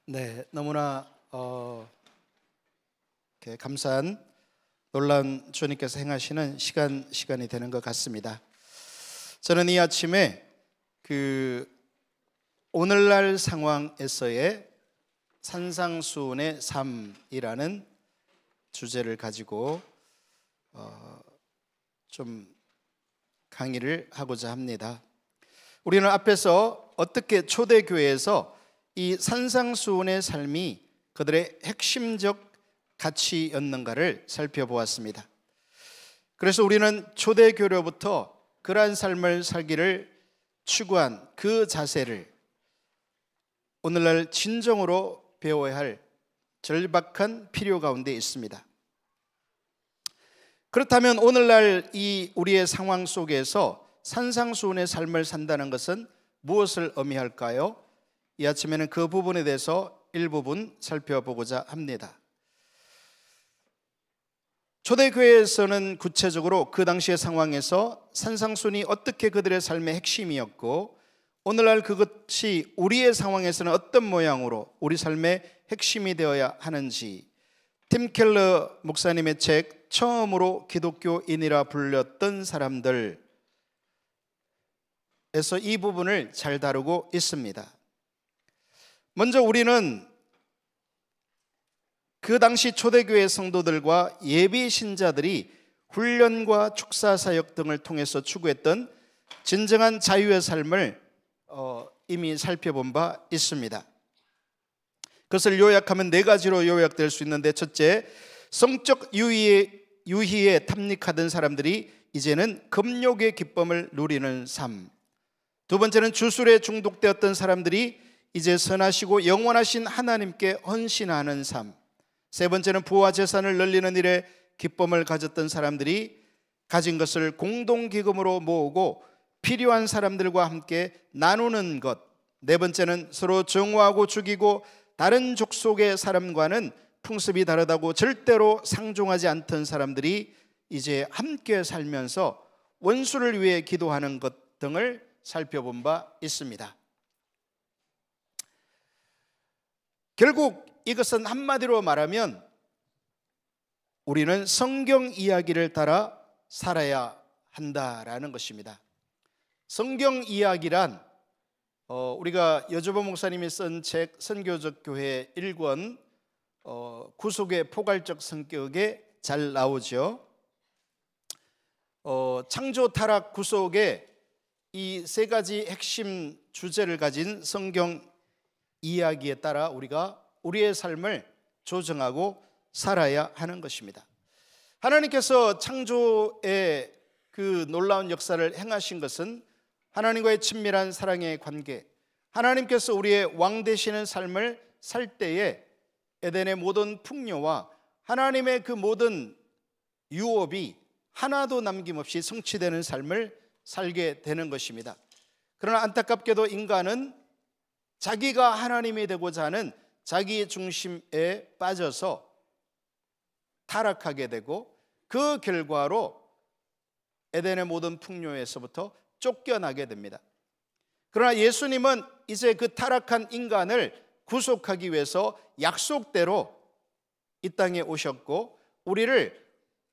네, 너무나 이렇게 감사한 놀라운 주님께서 행하시는 시간이 되는 것 같습니다. 저는 이 아침에 오늘날 상황에서의 산상수훈의 삶이라는 주제를 가지고 좀 강의를 하고자 합니다. 우리는 앞에서 어떻게 초대교회에서 이 산상수훈의 삶이 그들의 핵심적 가치였는가를 살펴보았습니다. 그래서 우리는 초대교회로부터 그러한 삶을 살기를 추구한 그 자세를 오늘날 진정으로 배워야 할 절박한 필요 가운데 있습니다. 그렇다면 오늘날 이 우리의 상황 속에서 산상수훈의 삶을 산다는 것은 무엇을 의미할까요? 이 아침에는 그 부분에 대해서 일부분 살펴보고자 합니다. 초대교회에서는 구체적으로 그 당시의 상황에서 산상수훈이 어떻게 그들의 삶의 핵심이었고, 오늘날 그것이 우리의 상황에서는 어떤 모양으로 우리 삶의 핵심이 되어야 하는지, 팀 켈러 목사님의 책 처음으로 기독교인이라 불렸던 사람들에서 이 부분을 잘 다루고 있습니다. 먼저 우리는 그 당시 초대교회 성도들과 예비 신자들이 훈련과 축사사역 등을 통해서 추구했던 진정한 자유의 삶을 이미 살펴본 바 있습니다. 그것을 요약하면 네 가지로 요약될 수 있는데, 첫째, 성적 유희에 탐닉하던 사람들이 이제는 금욕의 기쁨을 누리는 삶. 두 번째는 주술에 중독되었던 사람들이 이제 선하시고 영원하신 하나님께 헌신하는 삶. 세 번째는 부와 재산을 늘리는 일에 기쁨을 가졌던 사람들이 가진 것을 공동기금으로 모으고 필요한 사람들과 함께 나누는 것. 네 번째는 서로 정오하고 죽이고 다른 족속의 사람과는 풍습이 다르다고 절대로 상종하지 않던 사람들이 이제 함께 살면서 원수를 위해 기도하는 것 등을 살펴본 바 있습니다. 결국 이것은 한마디로 말하면 우리는 성경 이야기를 따라 살아야 한다라는 것입니다. 성경 이야기란 우리가 여주보 목사님이 쓴 책 선교적 교회 1권 구속의 포괄적 성격에 잘 나오죠. 창조, 타락, 구속의 이 세 가지 핵심 주제를 가진 성경 이야기에 따라 우리가 우리의 삶을 조정하고 살아야 하는 것입니다. 하나님께서 창조의 그 놀라운 역사를 행하신 것은 하나님과의 친밀한 사랑의 관계, 하나님께서 우리의 왕 되시는 삶을 살 때에 에덴의 모든 풍요와 하나님의 그 모든 유업이 하나도 남김없이 성취되는 삶을 살게 되는 것입니다. 그러나 안타깝게도 인간은 자기가 하나님이 되고자 하는 자기 중심에 빠져서 타락하게 되고, 그 결과로 에덴의 모든 풍요에서부터 쫓겨나게 됩니다. 그러나 예수님은 이제 그 타락한 인간을 구속하기 위해서 약속대로 이 땅에 오셨고, 우리를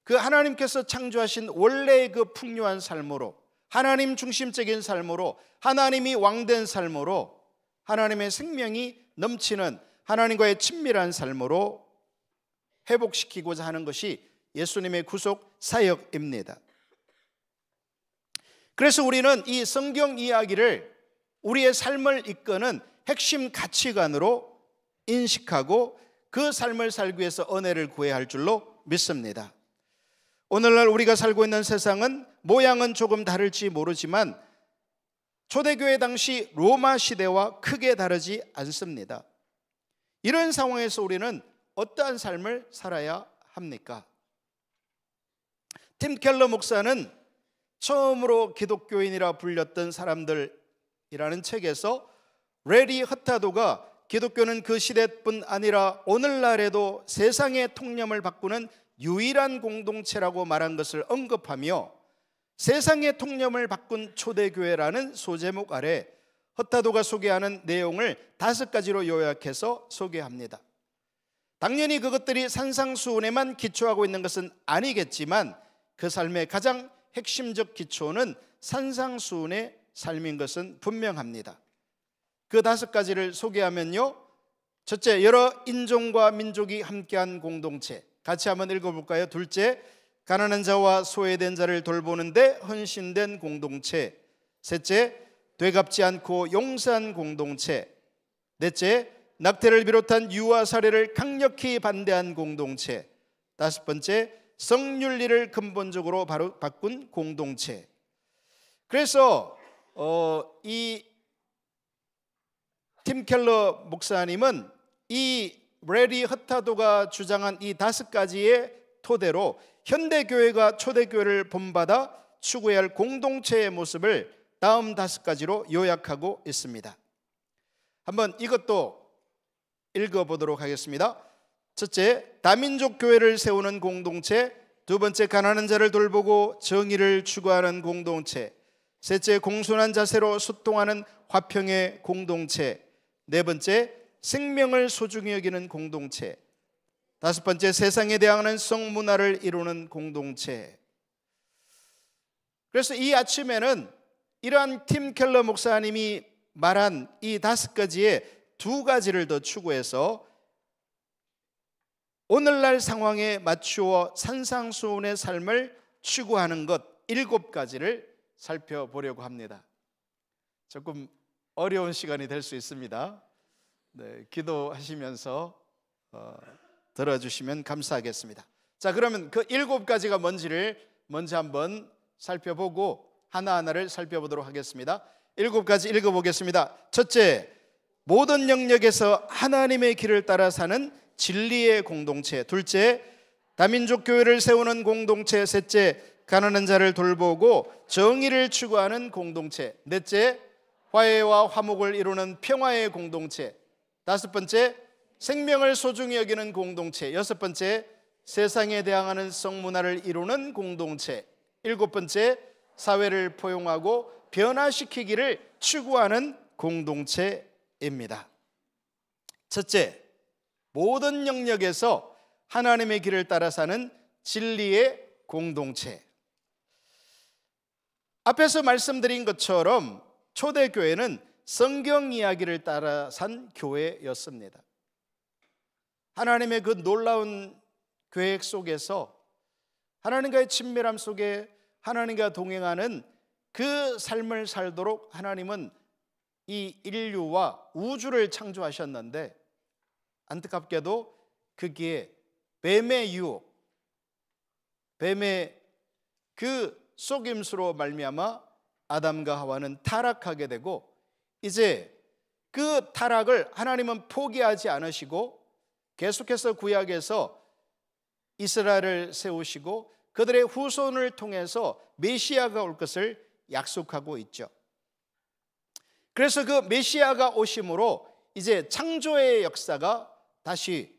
그 하나님께서 창조하신 원래의 그 풍요한 삶으로, 하나님 중심적인 삶으로, 하나님이 왕된 삶으로, 하나님의 생명이 넘치는 하나님과의 친밀한 삶으로 회복시키고자 하는 것이 예수님의 구속 사역입니다. 그래서 우리는 이 성경 이야기를 우리의 삶을 이끄는 핵심 가치관으로 인식하고 그 삶을 살기 위해서 은혜를 구해야 할 줄로 믿습니다. 오늘날 우리가 살고 있는 세상은 모양은 조금 다를지 모르지만 초대교회 당시 로마 시대와 크게 다르지 않습니다. 이런 상황에서 우리는 어떠한 삶을 살아야 합니까? 팀 켈러 목사는 처음으로 기독교인이라 불렸던 사람들이라는 책에서 레리 허타도가 기독교는 그 시대뿐 아니라 오늘날에도 세상의 통념을 바꾸는 유일한 공동체라고 말한 것을 언급하며 세상의 통념을 바꾼 초대교회라는 소제목 아래 헛다도가 소개하는 내용을 5가지로 요약해서 소개합니다. 당연히 그것들이 산상수훈에만 기초하고 있는 것은 아니겠지만 그 삶의 가장 핵심적 기초는 산상수훈의 삶인 것은 분명합니다. 그 5가지를 소개하면요, 첫째, 여러 인종과 민족이 함께한 공동체. 같이 한번 읽어볼까요? 둘째, 가난한 자와 소외된 자를 돌보는데 헌신된 공동체. 셋째, 되갚지 않고 용서한 공동체. 넷째, 낙태를 비롯한 유아 살해를 강력히 반대한 공동체. 5번째, 성윤리를 근본적으로 바꾼 공동체. 그래서 이 팀 켈러 목사님은 이 레리 헛다도가 주장한 이 5가지의 토대로 현대교회가 초대교회를 본받아 추구해야 할 공동체의 모습을 다음 5가지로 요약하고 있습니다. 한번 이것도 읽어보도록 하겠습니다. 첫째, 다민족 교회를 세우는 공동체. 두 번째, 가난한 자를 돌보고 정의를 추구하는 공동체. 셋째, 공손한 자세로 소통하는 화평의 공동체. 네 번째, 생명을 소중히 여기는 공동체. 5번째, 세상에 대항하는 성문화를 이루는 공동체. 그래서 이 아침에는 이러한 팀 켈러 목사님이 말한 이 5가지의 2가지를 더 추구해서 오늘날 상황에 맞추어 산상수훈의 삶을 추구하는 것 7가지를 살펴보려고 합니다. 조금 어려운 시간이 될 수 있습니다. 네, 기도하시면서 들어주시면 감사하겠습니다. 자, 그러면 그 7가지가 뭔지를 먼저 한번 살펴보고 하나하나를 살펴보도록 하겠습니다. 7가지 읽어보겠습니다. 첫째, 모든 영역에서 하나님의 길을 따라 사는 진리의 공동체. 둘째, 다민족 교회를 세우는 공동체. 셋째, 가난한 자를 돌보고 정의를 추구하는 공동체. 넷째, 화해와 화목을 이루는 평화의 공동체. 5번째, 생명을 소중히 여기는 공동체. 6번째, 세상에 대항하는 성문화를 이루는 공동체. 7번째, 사회를 포용하고 변화시키기를 추구하는 공동체입니다. 첫째, 모든 영역에서 하나님의 길을 따라 사는 진리의 공동체. 앞에서 말씀드린 것처럼 초대교회는 성경 이야기를 따라 산 교회였습니다. 하나님의 그 놀라운 계획 속에서 하나님과의 친밀함 속에 하나님과 동행하는 그 삶을 살도록 하나님은 이 인류와 우주를 창조하셨는데, 안타깝게도 거기에 뱀의 유혹, 뱀의 그 속임수로 말미암아 아담과 하와는 타락하게 되고, 이제 그 타락을 하나님은 포기하지 않으시고 계속해서 구약에서 이스라엘을 세우시고 그들의 후손을 통해서 메시아가 올 것을 약속하고 있죠. 그래서 그 메시아가 오심으로 이제 창조의 역사가 다시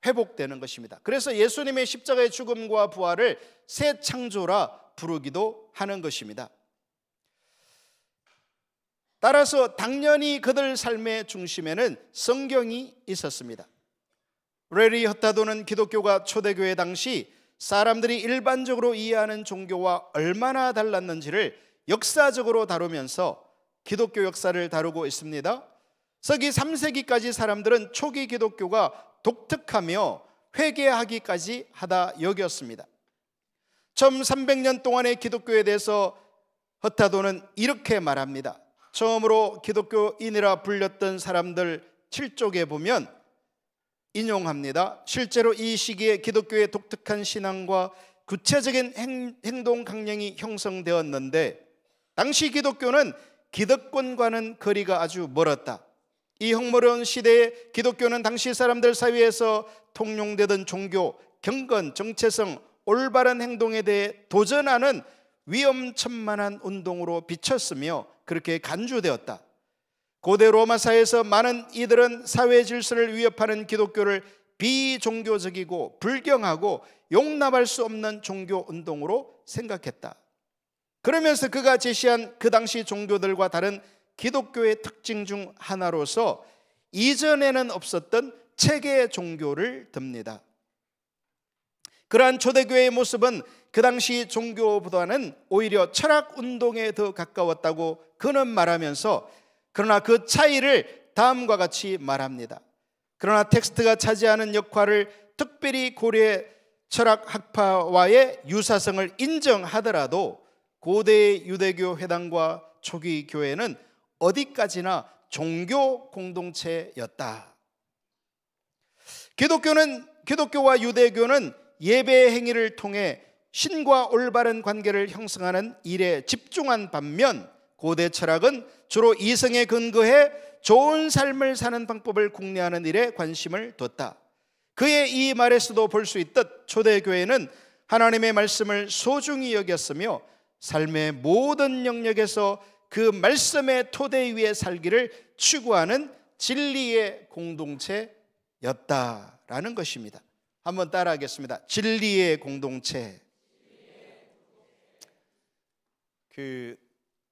회복되는 것입니다. 그래서 예수님의 십자가의 죽음과 부활을 새 창조라 부르기도 하는 것입니다. 따라서 당연히 그들 삶의 중심에는 성경이 있었습니다. 레리 헛다도는 기독교가 초대교회 당시 사람들이 일반적으로 이해하는 종교와 얼마나 달랐는지를 역사적으로 다루면서 기독교 역사를 다루고 있습니다. 서기 3세기까지 사람들은 초기 기독교가 독특하며 회개하기까지 하다 여겼습니다. 처음 300년 동안의 기독교에 대해서 헛다도는 이렇게 말합니다. 처음으로 기독교인이라 불렸던 사람들 7쪽에 보면 인용합니다. 실제로 이 시기에 기독교의 독특한 신앙과 구체적인 행동 강령이 형성되었는데, 당시 기독교는 기득권과는 거리가 아주 멀었다. 이 흑물어운 시대에 기독교는 당시 사람들 사이에서 통용되던 종교, 경건, 정체성, 올바른 행동에 대해 도전하는 위험천만한 운동으로 비쳤으며 그렇게 간주되었다. 고대 로마사에서 많은 이들은 사회 질서를 위협하는 기독교를 비종교적이고 불경하고 용납할 수 없는 종교 운동으로 생각했다. 그러면서 그가 제시한 그 당시 종교들과 다른 기독교의 특징 중 하나로서 이전에는 없었던 체계 종교를 듭니다. 그러한 초대교회의 모습은 그 당시 종교보다는 오히려 철학 운동에 더 가까웠다고 그는 말하면서, 그러나 그 차이를 다음과 같이 말합니다. 그러나 텍스트가 차지하는 역할을 특별히 고려해 철학 학파와의 유사성을 인정하더라도 고대의 유대교 회당과 초기 교회는 어디까지나 종교 공동체였다. 기독교와 유대교는 예배 행위를 통해 신과 올바른 관계를 형성하는 일에 집중한 반면, 고대 철학은 주로 이성에 근거해 좋은 삶을 사는 방법을 궁리하는 일에 관심을 뒀다. 그의 이 말에서도 볼 수 있듯 초대교회는 하나님의 말씀을 소중히 여겼으며 삶의 모든 영역에서 그 말씀의 토대 위에 살기를 추구하는 진리의 공동체였다라는 것입니다. 한번 따라하겠습니다. 진리의 공동체.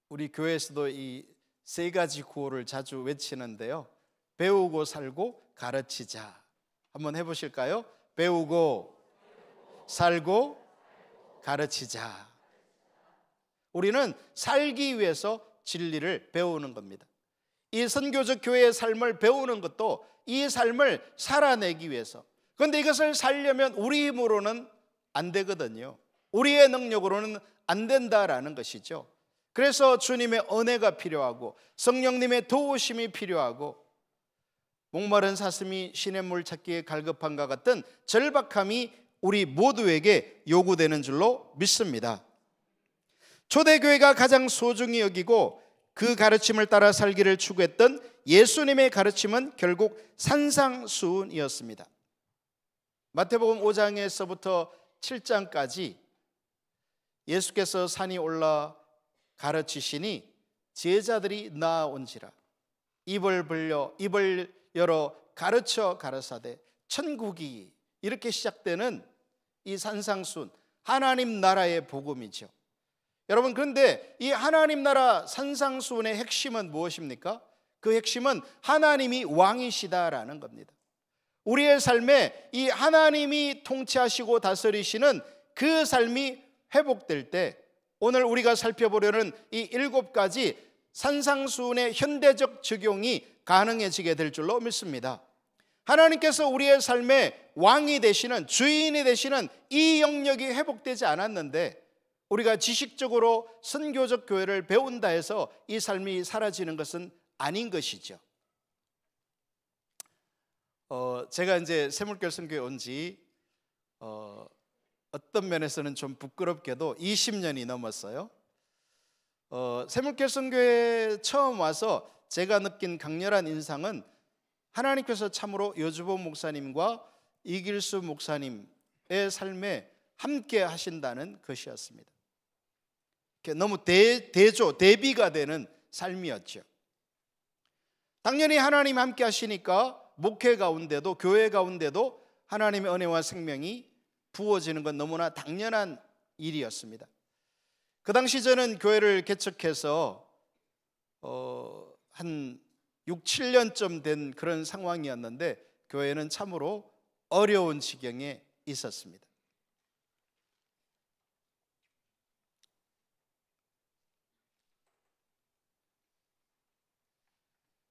우리 교회에서도 이 세 가지 구호를 자주 외치는데요. 배우고 살고 가르치자. 한번 해보실까요? 배우고 살고 가르치자. 우리는 살기 위해서 진리를 배우는 겁니다. 이 선교적 교회의 삶을 배우는 것도 이 삶을 살아내기 위해서. 그런데 이것을 살려면 우리 힘으로는 안 되거든요. 우리의 능력으로는 안 된다라는 것이죠. 그래서 주님의 은혜가 필요하고 성령님의 도우심이 필요하고 목마른 사슴이 시냇물 찾기에 갈급함과 같은 절박함이 우리 모두에게 요구되는 줄로 믿습니다. 초대교회가 가장 소중히 여기고 그 가르침을 따라 살기를 추구했던 예수님의 가르침은 결국 산상수훈이었습니다. 마태복음 5장에서부터 7장까지 예수께서 산이 올라 가르치시니 제자들이 나아온지라 입을 열어 가르쳐 가라사대 천국이, 이렇게 시작되는 이 산상수훈, 하나님 나라의 복음이죠. 여러분, 그런데 이 하나님 나라 산상수훈의 핵심은 무엇입니까? 그 핵심은 하나님이 왕이시다라는 겁니다. 우리의 삶에 이 하나님이 통치하시고 다스리시는 그 삶이 회복될 때 오늘 우리가 살펴보려는 이 7가지 산상수훈의 현대적 적용이 가능해지게 될 줄로 믿습니다. 하나님께서 우리의 삶에 왕이 되시는, 주인이 되시는 이 영역이 회복되지 않았는데 우리가 지식적으로 선교적 교회를 배운다 해서 이 삶이 사라지는 것은 아닌 것이죠. 제가 이제 샘물교회 선교에 온 지 어떤 면에서는 좀 부끄럽게도 20년이 넘었어요. 샘물교회 선교에 처음 와서 제가 느낀 강렬한 인상은 하나님께서 참으로 여주보 목사님과 이길수 목사님의 삶에 함께 하신다는 것이었습니다. 너무 대비가 되는 삶이었죠. 당연히 하나님 함께 하시니까 목회 가운데도, 교회 가운데도 하나님의 은혜와 생명이 부어지는 건 너무나 당연한 일이었습니다. 그 당시 저는 교회를 개척해서 한 6, 7년쯤 된 그런 상황이었는데 교회는 참으로 어려운 지경에 있었습니다.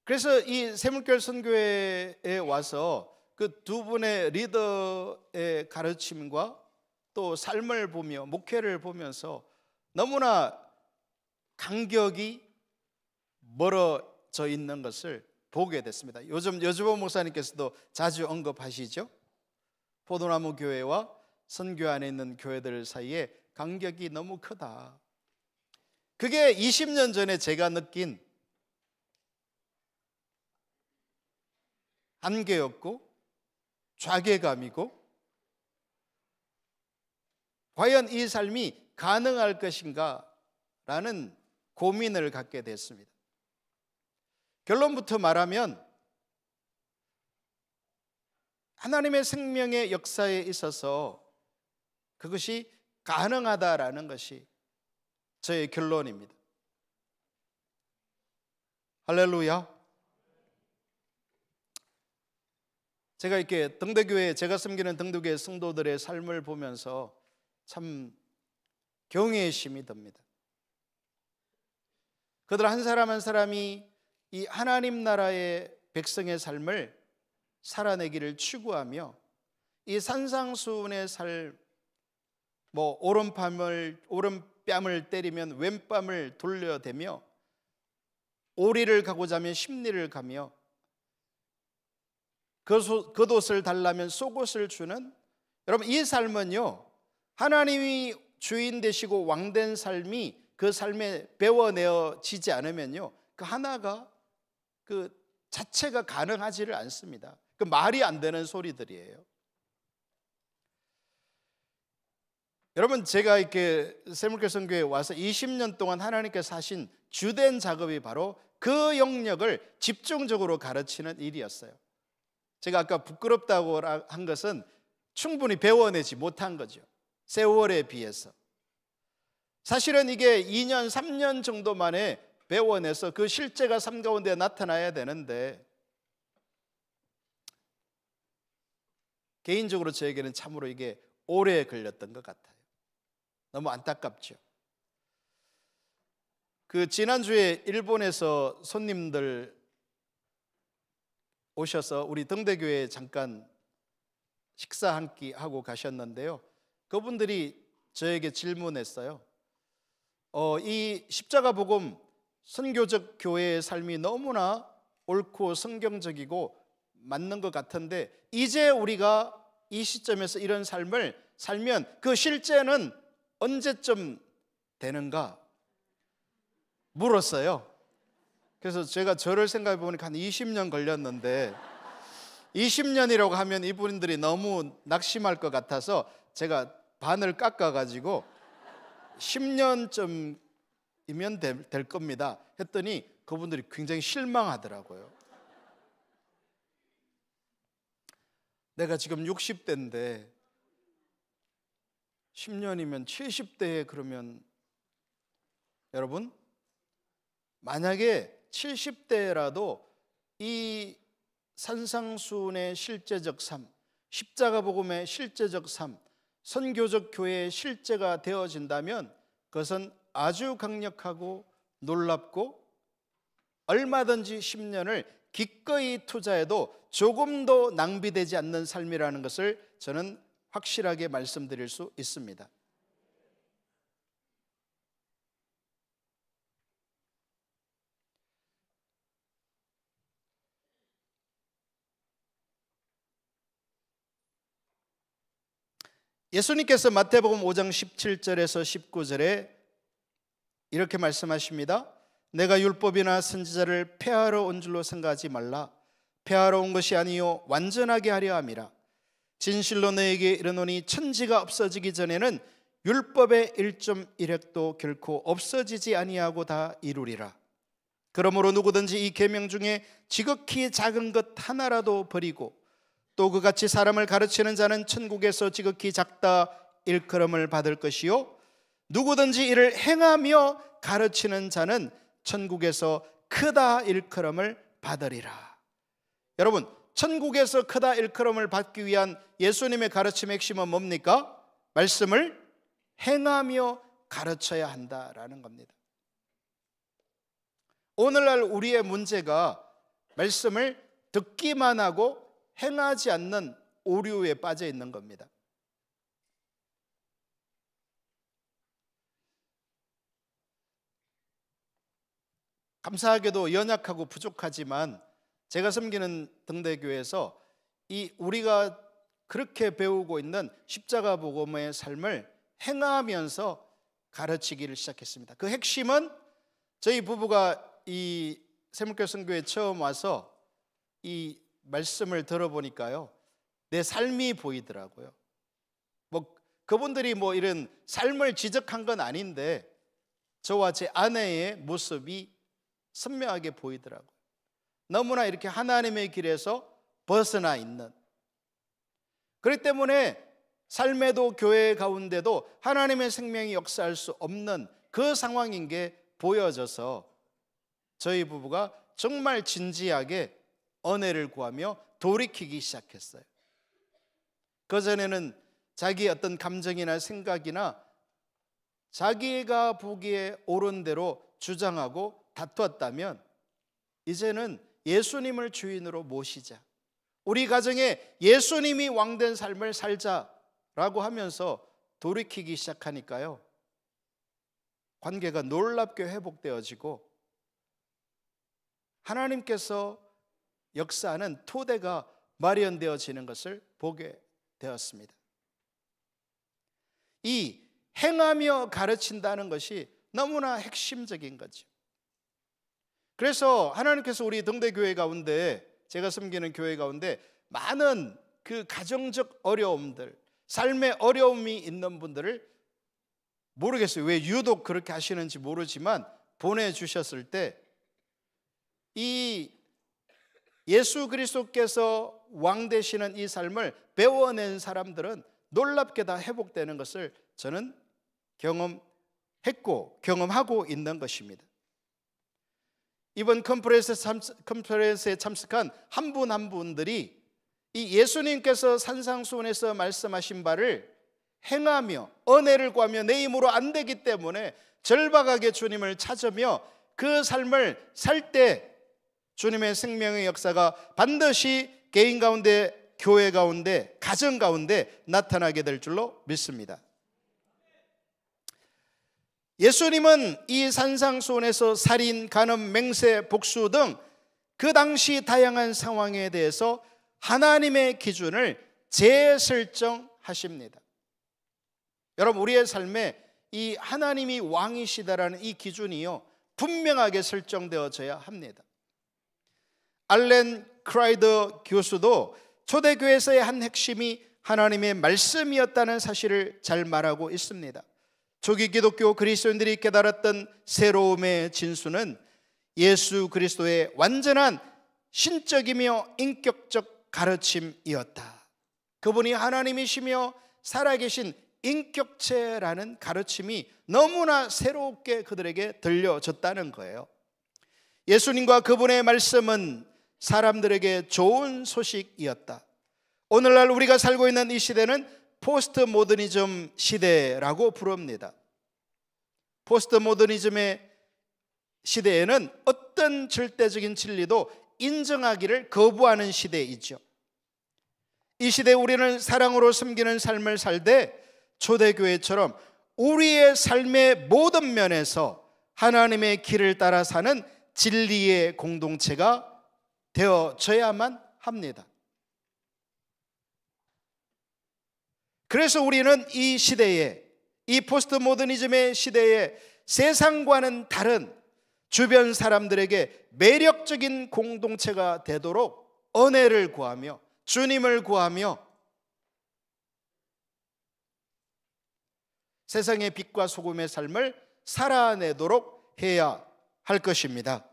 그래서 이 샘물교회 선교회에 와서 그 두 분의 리더의 가르침과 또 삶을 보며 목회를 보면서 너무나 간격이 멀어져 있는 것을 보게 됐습니다. 요즘 여주보 목사님께서도 자주 언급하시죠. 포도나무 교회와 선교 안에 있는 교회들 사이에 간격이 너무 크다. 그게 20년 전에 제가 느낀 한계였고 좌괴감이고, 과연 이 삶이 가능할 것인가 라는 고민을 갖게 됐습니다. 결론부터 말하면 하나님의 생명의 역사에 있어서 그것이 가능하다라는 것이 저의 결론입니다. 할렐루야. 제가 이렇게 등대교회, 제가 섬기는 등대교회 성도들의 삶을 보면서 참 경외심이 듭니다. 그들 한 사람 한 사람이 이 하나님 나라의 백성의 삶을 살아내기를 추구하며 이 산상수훈의 삶, 뭐 오른뺨을 때리면 왼뺨을 돌려대며 오리를 가고자 하면 십리를 가며 겉옷을 달라면 속옷을 주는, 여러분 이 삶은요 하나님이 주인 되시고 왕된 삶이 그 삶에 배워내어지지 않으면요 그 하나가 그 자체가 가능하지를 않습니다. 그 말이 안 되는 소리들이에요. 여러분 제가 이렇게 샘물교회 선교회에 와서 20년 동안 하나님께서 하신 주된 작업이 바로 그 영역을 집중적으로 가르치는 일이었어요. 제가 아까 부끄럽다고 한 것은 충분히 배워내지 못한 거죠. 세월에 비해서. 사실은 이게 2년, 3년 정도 만에 배워내서 그 실제가 삶 가운데 나타나야 되는데 개인적으로 저에게는 참으로 이게 오래 걸렸던 것 같아요. 너무 안타깝죠. 그 지난주에 일본에서 손님들 오셔서 우리 등대교회에 잠깐 식사 한 끼 하고 가셨는데요. 그분들이 저에게 질문했어요. 이 십자가 복음 선교적 교회의 삶이 너무나 옳고 성경적이고 맞는 것 같은데 이제 우리가 이 시점에서 이런 삶을 살면 그 실제는 언제쯤 되는가 물었어요. 그래서 제가 저를 생각해 보니까 한 20년 걸렸는데 20년이라고 하면 이분들이 너무 낙심할 것 같아서 제가 반을 깎아가지고 10년쯤이면 될 겁니다 했더니 그분들이 굉장히 실망하더라고요. 내가 지금 60대인데 10년이면 70대에 그러면 여러분 만약에 70대라도 이 산상수훈의 실제적 삶, 십자가 복음의 실제적 삶, 선교적 교회의 실제가 되어진다면 그것은 아주 강력하고 놀랍고 얼마든지 10년을 기꺼이 투자해도 조금도 낭비되지 않는 삶이라는 것을 저는 확실하게 말씀드릴 수 있습니다. 예수님께서 마태복음 5장 17절에서 19절에 이렇게 말씀하십니다. 내가 율법이나 선지자를 폐하러 온 줄로 생각하지 말라. 폐하러 온 것이 아니요 완전하게 하려 함이라. 진실로 너에게 이르노니 천지가 없어지기 전에는 율법의 1.1획도 결코 없어지지 아니하고 다 이루리라. 그러므로 누구든지 이 계명 중에 지극히 작은 것 하나라도 버리고 또 그같이 사람을 가르치는 자는 천국에서 지극히 작다 일컬음을 받을 것이요 누구든지 이를 행하며 가르치는 자는 천국에서 크다 일컬음을 받으리라. 여러분 천국에서 크다 일컬음을 받기 위한 예수님의 가르침의 핵심은 뭡니까? 말씀을 행하며 가르쳐야 한다라는 겁니다. 오늘날 우리의 문제가 말씀을 듣기만 하고 행하지 않는 오류에 빠져 있는 겁니다. 감사하게도 연약하고 부족하지만 제가 섬기는 등대교회에서 이 우리가 그렇게 배우고 있는 십자가 복음의 삶을 행하면서 가르치기를 시작했습니다. 그 핵심은 저희 부부가 이 샘물교회 선교회에 처음 와서 이 말씀을 들어보니까요 내 삶이 보이더라고요. 뭐 그분들이 뭐 이런 삶을 지적한 건 아닌데 저와 제 아내의 모습이 선명하게 보이더라고요. 너무나 이렇게 하나님의 길에서 벗어나 있는, 그렇기 때문에 삶에도 교회 가운데도 하나님의 생명이 역사할 수 없는 그 상황인 게 보여져서 저희 부부가 정말 진지하게 은혜를 구하며 돌이키기 시작했어요. 그전에는 자기의 어떤 감정이나 생각이나 자기가 보기에 옳은 대로 주장하고 다투었다면 이제는 예수님을 주인으로 모시자, 우리 가정에 예수님이 왕된 삶을 살자라고 하면서 돌이키기 시작하니까요, 관계가 놀랍게 회복되어지고 하나님께서 역사하는 토대가 마련되어지는 것을 보게 되었습니다. 이 행하며 가르친다는 것이 너무나 핵심적인 거죠. 그래서 하나님께서 우리 등대교회 가운데, 제가 섬기는 교회 가운데 많은 그 가정적 어려움들, 삶의 어려움이 있는 분들을, 모르겠어요 왜 유독 그렇게 하시는지 모르지만, 보내주셨을 때 이 예수 그리스도께서 왕 되시는 이 삶을 배워낸 사람들은 놀랍게 다 회복되는 것을 저는 경험하고 있는 것입니다. 이번 컨퍼런스에 참석한 한 분 한 분들이 이 예수님께서 산상수훈에서 말씀하신 바를 행하며 은혜를 구하며 내 힘으로 안 되기 때문에 절박하게 주님을 찾으며 그 삶을 살 때 주님의 생명의 역사가 반드시 개인 가운데, 교회 가운데, 가정 가운데 나타나게 될 줄로 믿습니다. 예수님은 이 산상수훈에서 살인, 간음, 맹세, 복수 등 그 당시 다양한 상황에 대해서 하나님의 기준을 재설정하십니다. 여러분, 우리의 삶에 이 하나님이 왕이시다라는 이 기준이요, 분명하게 설정되어져야 합니다. 알렌 크라이더 교수도 초대교회에서의 한 핵심이 하나님의 말씀이었다는 사실을 잘 말하고 있습니다. 초기 기독교 그리스도인들이 깨달았던 새로움의 진수는 예수 그리스도의 완전한 신적이며 인격적 가르침이었다. 그분이 하나님이시며 살아계신 인격체라는 가르침이 너무나 새롭게 그들에게 들려졌다는 거예요. 예수님과 그분의 말씀은 사람들에게 좋은 소식이었다. 오늘날 우리가 살고 있는 이 시대는 포스트 모더니즘 시대라고 부릅니다. 포스트 모더니즘의 시대에는 어떤 절대적인 진리도 인정하기를 거부하는 시대이죠. 이 시대에 우리는 사랑으로 섬기는 삶을 살되 초대교회처럼 우리의 삶의 모든 면에서 하나님의 길을 따라 사는 진리의 공동체가 되어져야만 합니다. 그래서 우리는 이 시대에, 이 포스트 모더니즘의 시대에 세상과는 다른 주변 사람들에게 매력적인 공동체가 되도록 은혜를 구하며 주님을 구하며 세상의 빛과 소금의 삶을 살아내도록 해야 할 것입니다.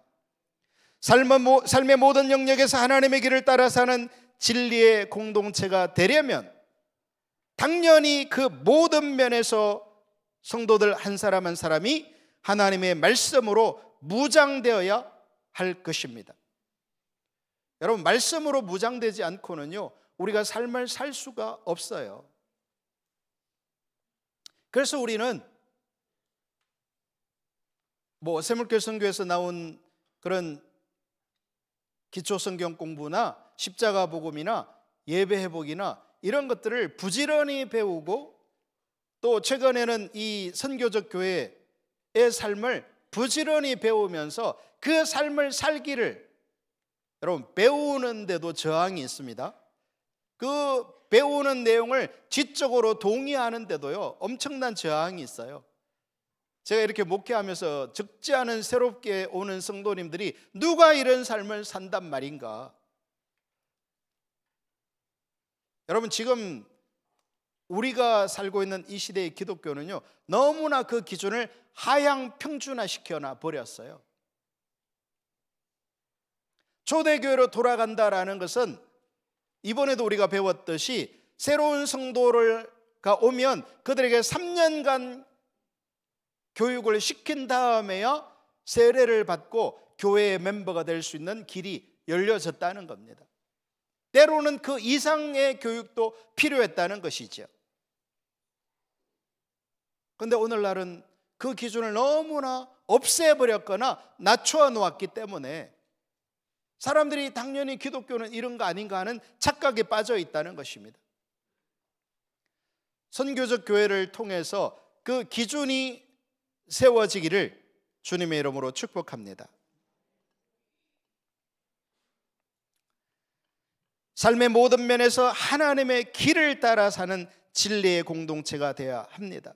삶의 모든 영역에서 하나님의 길을 따라 사는 진리의 공동체가 되려면 당연히 그 모든 면에서 성도들 한 사람 한 사람이 하나님의 말씀으로 무장되어야 할 것입니다. 여러분, 말씀으로 무장되지 않고는요, 우리가 삶을 살 수가 없어요. 그래서 우리는 샘물교회 선교에서 나온 그런 기초 성경 공부나 십자가 복음이나 예배 회복이나 이런 것들을 부지런히 배우고, 또 최근에는 이 선교적 교회의 삶을 부지런히 배우면서 그 삶을 살기를, 여러분, 배우는데도 저항이 있습니다. 그 배우는 내용을 지적으로 동의하는데도요, 엄청난 저항이 있어요. 제가 이렇게 목회하면서 적지 않은 새롭게 오는 성도님들이 누가 이런 삶을 산단 말인가. 여러분, 지금 우리가 살고 있는 이 시대의 기독교는요, 너무나 그 기준을 하향 평준화시켜 버렸어요. 초대교회로 돌아간다라는 것은 이번에도 우리가 배웠듯이 새로운 성도가 오면 그들에게 3년간 교육을 시킨 다음에야 세례를 받고 교회의 멤버가 될 수 있는 길이 열려졌다는 겁니다. 때로는 그 이상의 교육도 필요했다는 것이죠. 그런데 오늘날은 그 기준을 너무나 없애버렸거나 낮춰 놓았기 때문에 사람들이 당연히 기독교는 이런 거 아닌가 하는 착각에 빠져 있다는 것입니다. 선교적 교회를 통해서 그 기준이 세워지기를 주님의 이름으로 축복합니다. 삶의 모든 면에서 하나님의 길을 따라 사는 진리의 공동체가 되어야 합니다.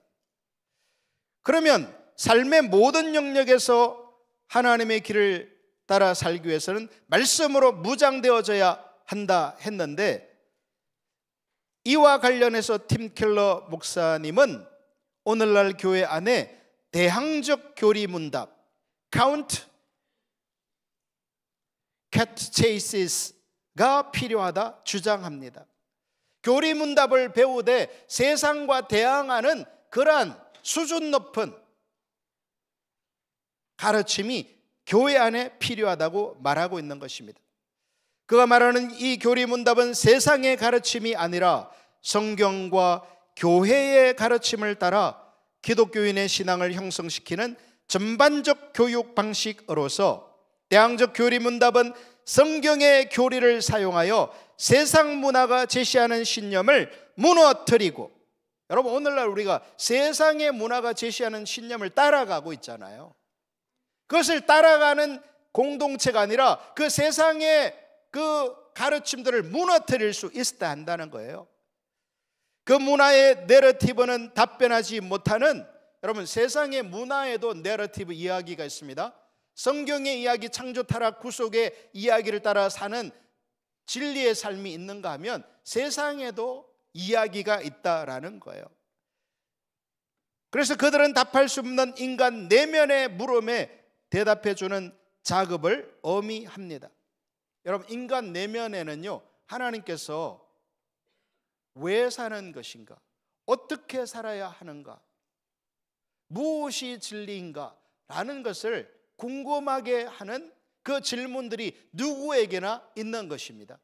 그러면 삶의 모든 영역에서 하나님의 길을 따라 살기 위해서는 말씀으로 무장되어져야 한다 했는데, 이와 관련해서 팀 켈러 목사님은 오늘날 교회 안에 대항적 교리문답 Count Catechesis가 필요하다 주장합니다. 교리문답을 배우되 세상과 대항하는 그러한 수준 높은 가르침이 교회 안에 필요하다고 말하고 있는 것입니다. 그가 말하는 이 교리문답은 세상의 가르침이 아니라 성경과 교회의 가르침을 따라 기독교인의 신앙을 형성시키는 전반적 교육 방식으로서, 대항적 교리문답은 성경의 교리를 사용하여 세상 문화가 제시하는 신념을 무너뜨리고, 여러분 오늘날 우리가 세상의 문화가 제시하는 신념을 따라가고 있잖아요. 그것을 따라가는 공동체가 아니라 그 세상의 그 가르침들을 무너뜨릴 수 있어야 한다는 거예요. 그 문화의 내러티브는 답변하지 못하는, 여러분 세상의 문화에도 내러티브 이야기가 있습니다. 성경의 이야기, 창조 타락 구속의 이야기를 따라 사는 진리의 삶이 있는가 하면 세상에도 이야기가 있다라는 거예요. 그래서 그들은 답할 수 없는 인간 내면의 물음에 대답해주는 작업을 의미합니다. 여러분 인간 내면에는요, 하나님께서 왜 사는 것인가, 어떻게 살아야 하는가, 무엇이 진리인가 라는 것을 궁금하게 하는 그 질문들이 누구에게나 있는 것입니다.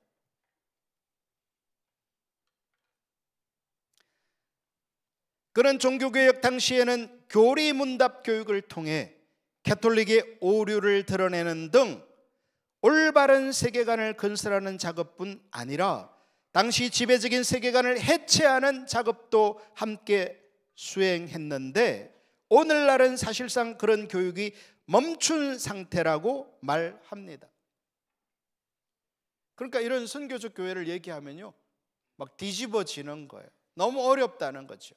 그런 종교개혁 당시에는 교리문답 교육을 통해 가톨릭의 오류를 드러내는 등 올바른 세계관을 건설하는 작업뿐 아니라 당시 지배적인 세계관을 해체하는 작업도 함께 수행했는데, 오늘날은 사실상 그런 교육이 멈춘 상태라고 말합니다. 그러니까 이런 선교적 교회를 얘기하면요, 막 뒤집어지는 거예요. 너무 어렵다는 거죠.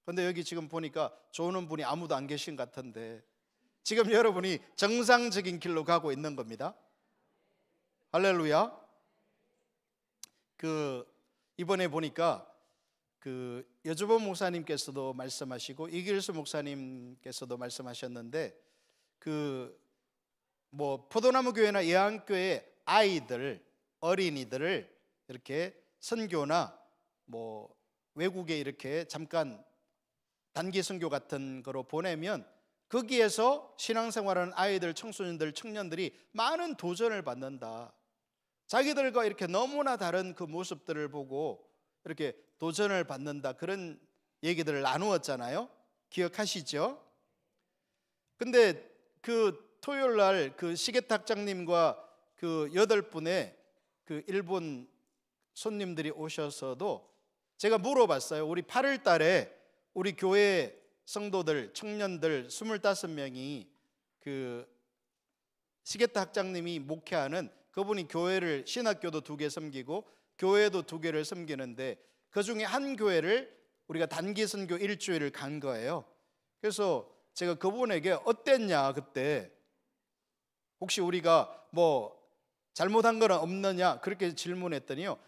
그런데 여기 지금 보니까 좋은 분이 아무도 안 계신 것 같은데, 지금 여러분이 정상적인 길로 가고 있는 겁니다. 할렐루야. 이번에 보니까 여주범 목사님께서도 말씀하시고 이길수 목사님께서도 말씀하셨는데, 포도나무 교회나 예안교회 아이들, 어린이들을 이렇게 선교나 외국에 이렇게 잠깐 단기 선교 같은 거로 보내면 거기에서 신앙생활하는 아이들, 청소년들, 청년들이 많은 도전을 받는다. 자기들과 이렇게 너무나 다른 그 모습들을 보고 이렇게 도전을 받는다, 그런 얘기들을 나누었잖아요. 기억하시죠? 근데 토요일 날 시계탁장님과 8분의 일본 손님들이 오셔서도 제가 물어봤어요. 우리 8월 달에 우리 교회 성도들, 청년들 25명이 시계타 학장님이 목회하는, 그분이 교회를, 신학교도 2개 섬기고 교회도 2개를 섬기는데 그 중에 한 교회를 우리가 단기 선교 일주일을 간 거예요. 그래서 제가 그분에게 어땠냐, 그때 혹시 우리가 잘못한 건 없느냐 그렇게 질문했더니요,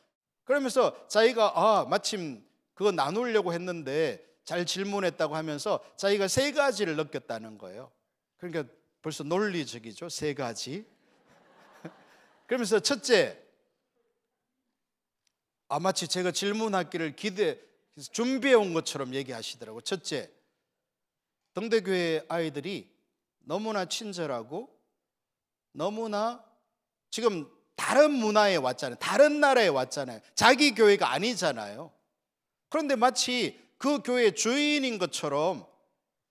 그러면서 자기가 마침 그거 나누려고 했는데 잘 질문했다고 하면서 자기가 3가지를 느꼈다는 거예요. 그러니까 벌써 논리적이죠, 3가지. 그러면서 첫째, 마치 제가 질문하기를 준비해 온 것처럼 얘기하시더라고요. 첫째, 동대교회 아이들이 너무나 친절하고 너무나 지금 다른 문화에 왔잖아요. 다른 나라에 왔잖아요. 자기 교회가 아니잖아요. 그런데 마치 그 교회의 주인인 것처럼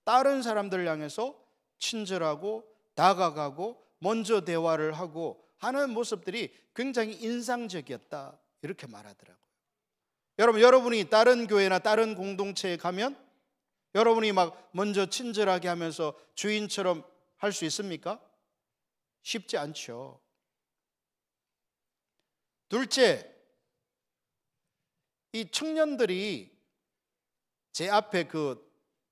다른 사람들 향해서 친절하고 다가가고 먼저 대화를 하고 하는 모습들이 굉장히 인상적이었다, 이렇게 말하더라고요. 여러분이 다른 교회나 다른 공동체에 가면 여러분이 막 먼저 친절하게 하면서 주인처럼 할 수 있습니까? 쉽지 않죠. 둘째, 이 청년들이 제 앞에 그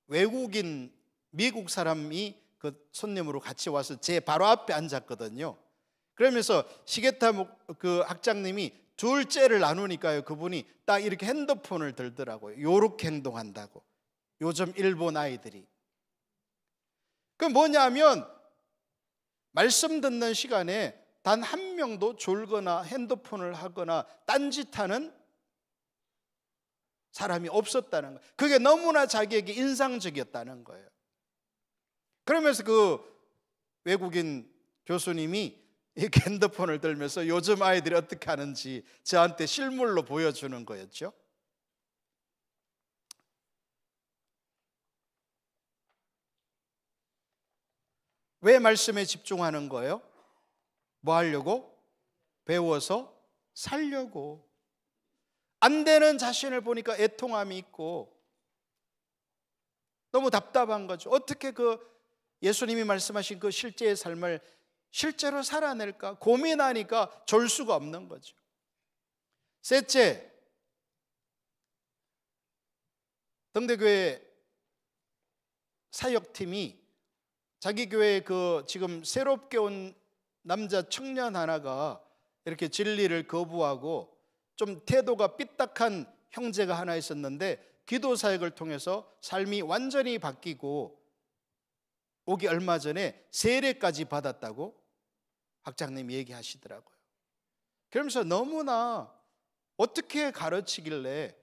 외국인 미국 사람이 그 손님으로 같이 와서 제 바로 앞에 앉았거든요. 그러면서 시게타 그 학장님이 둘째를 나누니까요, 그분이 딱 이렇게 핸드폰을 들더라고요. 요렇게 행동한다고. 요즘 일본 아이들이. 그 뭐냐면 말씀 듣는 시간에 단 한 명도 졸거나 핸드폰을 하거나 딴짓하는 사람이 없었다는 거예요. 그게 너무나 자기에게 인상적이었다는 거예요. 그러면서 그 외국인 교수님이 이렇게 핸드폰을 들면서 요즘 아이들이 어떻게 하는지 저한테 실물로 보여주는 거였죠. 왜 말씀에 집중하는 거예요? 뭐 하려고? 배워서 살려고. 안 되는 자신을 보니까 애통함이 있고 너무 답답한 거죠. 어떻게 그 예수님이 말씀하신 그 실제의 삶을 실제로 살아낼까 고민하니까 졸 수가 없는 거죠. 셋째, 등대교회 사역팀이 자기 교회에 그 지금 새롭게 온 남자 청년 하나가 이렇게 진리를 거부하고 좀 태도가 삐딱한 형제가 하나 있었는데 기도 사역을 통해서 삶이 완전히 바뀌고 오기 얼마 전에 세례까지 받았다고 학장님이 얘기하시더라고요. 그러면서 너무나 어떻게 가르치길래,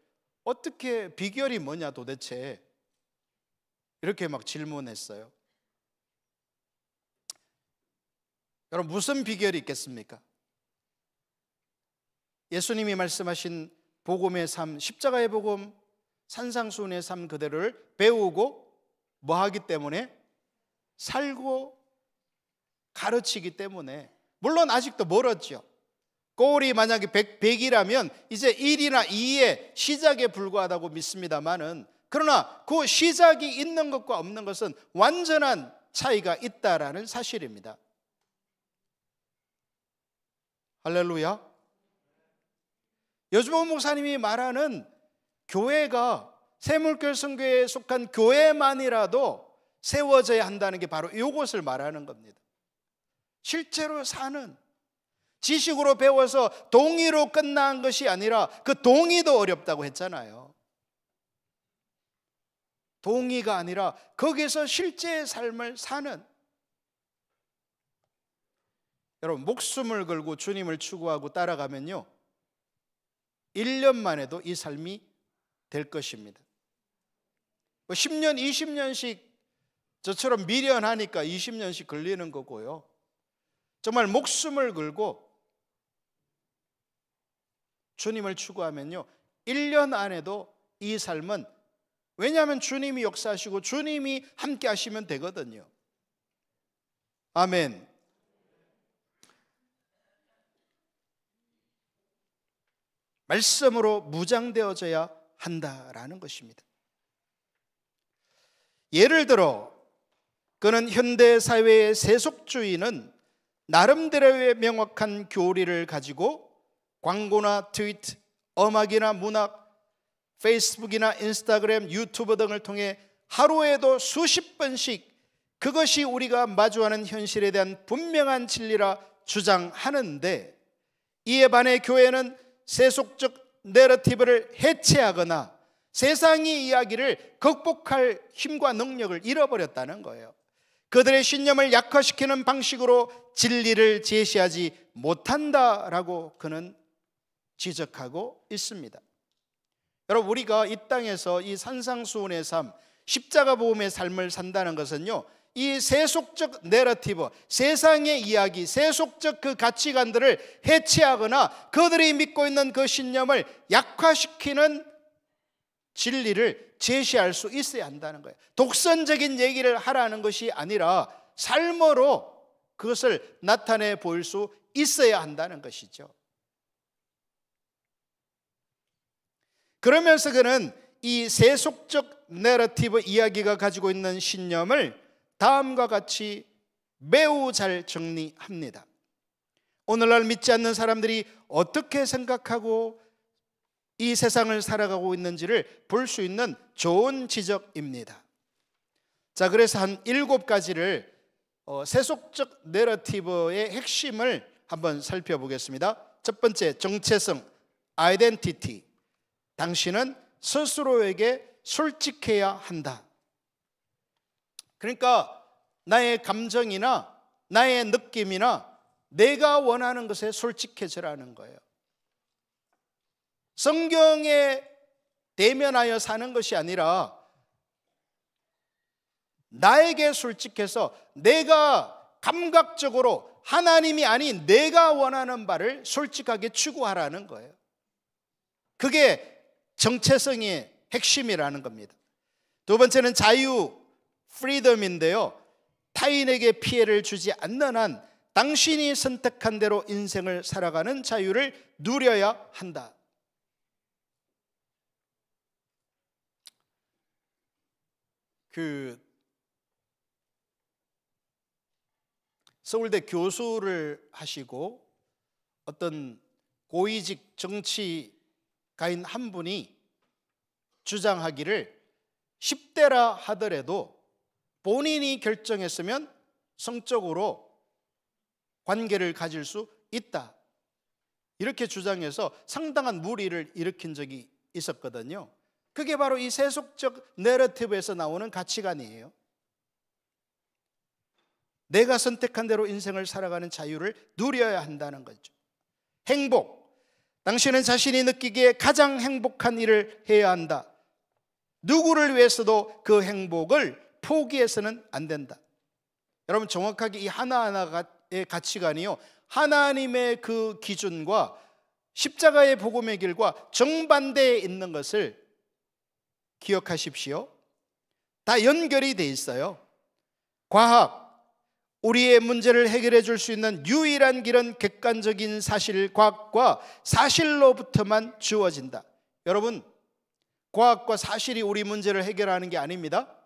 어떻게 비결이 뭐냐 도대체, 이렇게 막 질문했어요. 여러분, 무슨 비결이 있겠습니까? 예수님이 말씀하신 복음의 삶, 십자가의 복음, 산상수훈의 삶 그대로를 배우고 뭐 하기 때문에? 살고 가르치기 때문에. 물론 아직도 멀었죠. 골이 만약에 100이라면 이제 1이나 2의 시작에 불과하다고 믿습니다만은, 그러나 그 시작이 있는 것과 없는 것은 완전한 차이가 있다라는 사실입니다. 할렐루야. 여주보 목사님이 말하는 교회가 샘물교회 성교회에 속한 교회만이라도 세워져야 한다는 게 바로 이것을 말하는 겁니다. 실제로 사는, 지식으로 배워서 동의로 끝난 것이 아니라 그 동의도 어렵다고 했잖아요. 동의가 아니라 거기서 실제의 삶을 사는. 여러분, 목숨을 걸고 주님을 추구하고 따라가면요 1년만 해도 이 삶이 될 것입니다. 10년, 20년씩 저처럼 미련하니까 20년씩 걸리는 거고요. 정말 목숨을 걸고 주님을 추구하면요 1년 안에도 이 삶은, 왜냐하면 주님이 역사하시고 주님이 함께 하시면 되거든요. 아멘. 말씀으로 무장되어져야 한다라는 것입니다. 예를 들어 그는 현대 사회의 세속주의는 나름대로의 명확한 교리를 가지고 광고나 트위트, 음악이나 문학, 페이스북이나 인스타그램, 유튜브 등을 통해 하루에도 수십 번씩 그것이 우리가 마주하는 현실에 대한 분명한 진리라 주장하는데, 이에 반해 교회는 세속적 내러티브를 해체하거나 세상의 이야기를 극복할 힘과 능력을 잃어버렸다는 거예요. 그들의 신념을 약화시키는 방식으로 진리를 제시하지 못한다라고 그는 지적하고 있습니다. 여러분, 우리가 이 땅에서 이 산상수훈의 삶, 십자가 복음의 삶을 산다는 것은요 이 세속적 내러티브, 세상의 이야기, 세속적 그 가치관들을 해체하거나 그들이 믿고 있는 그 신념을 약화시키는 진리를 제시할 수 있어야 한다는 거예요. 독선적인 얘기를 하라는 것이 아니라 삶으로 그것을 나타내 보일 수 있어야 한다는 것이죠. 그러면서 그는 이 세속적 내러티브 이야기가 가지고 있는 신념을 다음과 같이 매우 잘 정리합니다. 오늘날 믿지 않는 사람들이 어떻게 생각하고 이 세상을 살아가고 있는지를 볼 수 있는 좋은 지적입니다. 자, 그래서 한 7가지를 세속적 내러티브의 핵심을 한번 살펴보겠습니다. 첫 번째, 정체성, 아이덴티티. 당신은 스스로에게 솔직해야 한다. 그러니까 나의 감정이나 나의 느낌이나 내가 원하는 것에 솔직해지라는 거예요. 성경에 대면하여 사는 것이 아니라 나에게 솔직해서 내가 감각적으로 하나님이 아닌 내가 원하는 바를 솔직하게 추구하라는 거예요. 그게 정체성의 핵심이라는 겁니다. 두 번째는 자유, 프리덤인데요. 타인에게 피해를 주지 않는 한 당신이 선택한 대로 인생을 살아가는 자유를 누려야 한다. 서울대 교수를 하시고 어떤 고위직 정치가인 한 분이 주장하기를 10대라 하더라도 본인이 결정했으면 성적으로 관계를 가질 수 있다, 이렇게 주장해서 상당한 물의를 일으킨 적이 있었거든요. 그게 바로 이 세속적 내러티브에서 나오는 가치관이에요. 내가 선택한 대로 인생을 살아가는 자유를 누려야 한다는 거죠. 행복, 당신은 자신이 느끼기에 가장 행복한 일을 해야 한다. 누구를 위해서도 그 행복을 포기해서는 안 된다. 여러분, 정확하게 이 하나하나의 가치관이요, 하나님의 그 기준과 십자가의 복음의 길과 정반대에 있는 것을 기억하십시오. 다 연결이 돼 있어요. 과학, 우리의 문제를 해결해 줄 수 있는 유일한 길은 객관적인 사실, 과학과 사실로부터만 주어진다. 여러분, 과학과 사실이 우리 문제를 해결하는 게 아닙니다.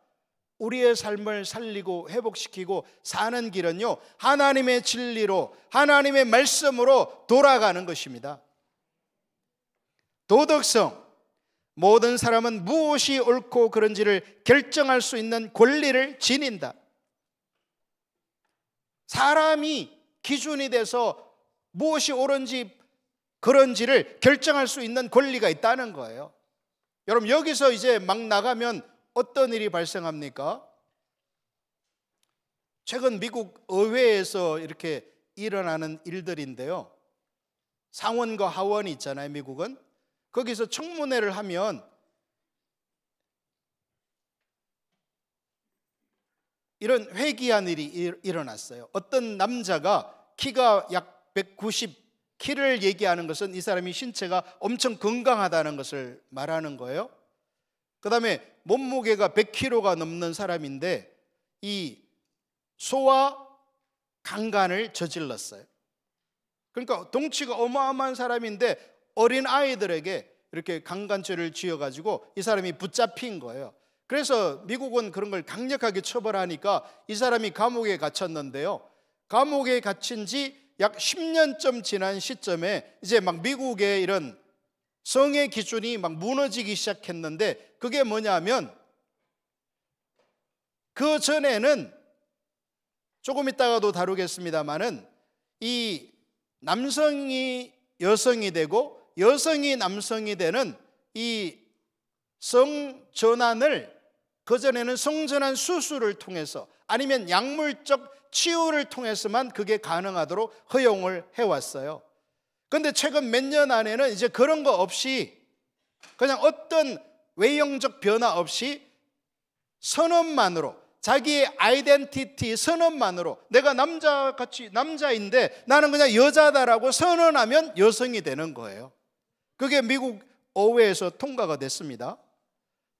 우리의 삶을 살리고 회복시키고 사는 길은요, 하나님의 진리로, 하나님의 말씀으로 돌아가는 것입니다. 도덕성, 모든 사람은 무엇이 옳고 그른지를 결정할 수 있는 권리를 지닌다. 사람이 기준이 돼서 무엇이 옳은지 그런지를 결정할 수 있는 권리가 있다는 거예요. 여러분, 여기서 이제 막 나가면 어떤 일이 발생합니까? 최근 미국 의회에서 이렇게 일어나는 일들인데요, 상원과 하원이 있잖아요, 미국은. 거기서 청문회를 하면 이런 회귀한 일이 일어났어요. 어떤 남자가 키가 약 190, 키를 얘기하는 것은 이 사람이 신체가 엄청 건강하다는 것을 말하는 거예요. 그 다음에 몸무게가 100kg가 넘는 사람인데 이 소화 강간을 저질렀어요. 그러니까 덩치가 어마어마한 사람인데 어린 아이들에게 이렇게 강간죄를 지어가지고 이 사람이 붙잡힌 거예요. 그래서 미국은 그런 걸 강력하게 처벌하니까 이 사람이 감옥에 갇혔는데요, 감옥에 갇힌 지 약 10년쯤 지난 시점에 이제 막 미국의 이런 성의 기준이 막 무너지기 시작했는데, 그게 뭐냐면 그 전에는 조금 이따가도 다루겠습니다마는 이 남성이 여성이 되고 여성이 남성이 되는 이 성전환을 그전에는 성전환 수술을 통해서 아니면 약물적 치유를 통해서만 그게 가능하도록 허용을 해왔어요. 그런데 최근 몇 년 안에는 이제 그런 거 없이 그냥 어떤 외형적 변화 없이 선언만으로 자기의 아이덴티티 선언만으로 내가 남자인데 나는 그냥 여자다라고 선언하면 여성이 되는 거예요. 그게 미국 의회에서 통과가 됐습니다.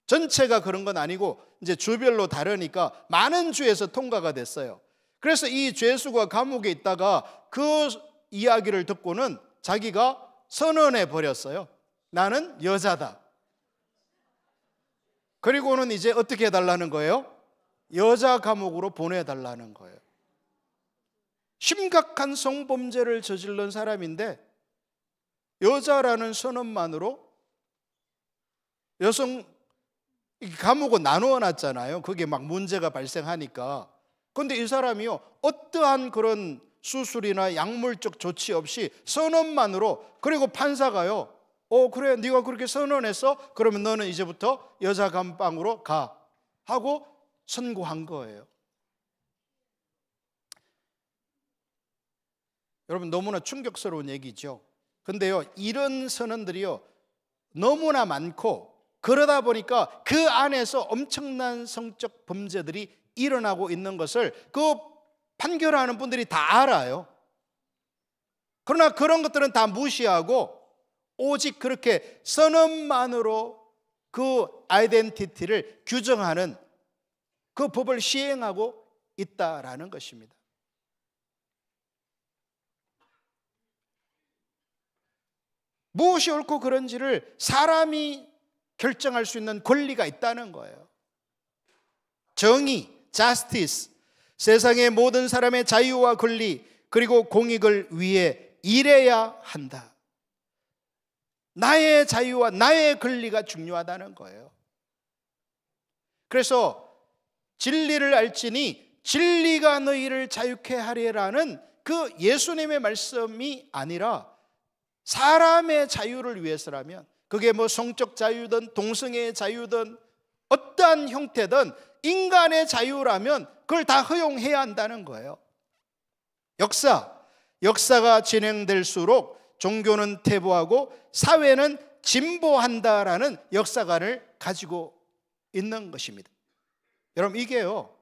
전체가 그런 건 아니고 이제 주별로 다르니까 많은 주에서 통과가 됐어요. 그래서 이 죄수가 감옥에 있다가 그 이야기를 듣고는 자기가 선언해 버렸어요. 나는 여자다. 그리고는 이제 어떻게 해달라는 거예요? 여자 감옥으로 보내달라는 거예요. 심각한 성범죄를 저지른 사람인데 여자라는 선언만으로 여성 감옥을 나누어 놨잖아요. 그게 막 문제가 발생하니까. 그런데 이 사람이요, 어떠한 그런 수술이나 약물적 조치 없이 선언만으로, 그리고 판사가요, 그래 네가 그렇게 선언했어? 그러면 너는 이제부터 여자 감방으로 가 하고 선고한 거예요. 여러분, 너무나 충격스러운 얘기죠. 근데요, 이런 선언들이요 너무나 많고, 그러다 보니까 그 안에서 엄청난 성적 범죄들이 일어나고 있는 것을 그 판결하는 분들이 다 알아요. 그러나 그런 것들은 다 무시하고 오직 그렇게 선언만으로 그 아이덴티티를 규정하는 그 법을 시행하고 있다라는 것입니다. 무엇이 옳고 그른지를 사람이 결정할 수 있는 권리가 있다는 거예요. 정의, justice, 세상의 모든 사람의 자유와 권리 그리고 공익을 위해 일해야 한다. 나의 자유와 나의 권리가 중요하다는 거예요. 그래서 진리를 알지니 진리가 너희를 자유케 하리라는 그 예수님의 말씀이 아니라 사람의 자유를 위해서라면, 그게 뭐 성적 자유든 동성애의 자유든 어떠한 형태든 인간의 자유라면 그걸 다 허용해야 한다는 거예요. 역사가 진행될수록 종교는 퇴보하고 사회는 진보한다라는 역사관을 가지고 있는 것입니다. 여러분, 이게요,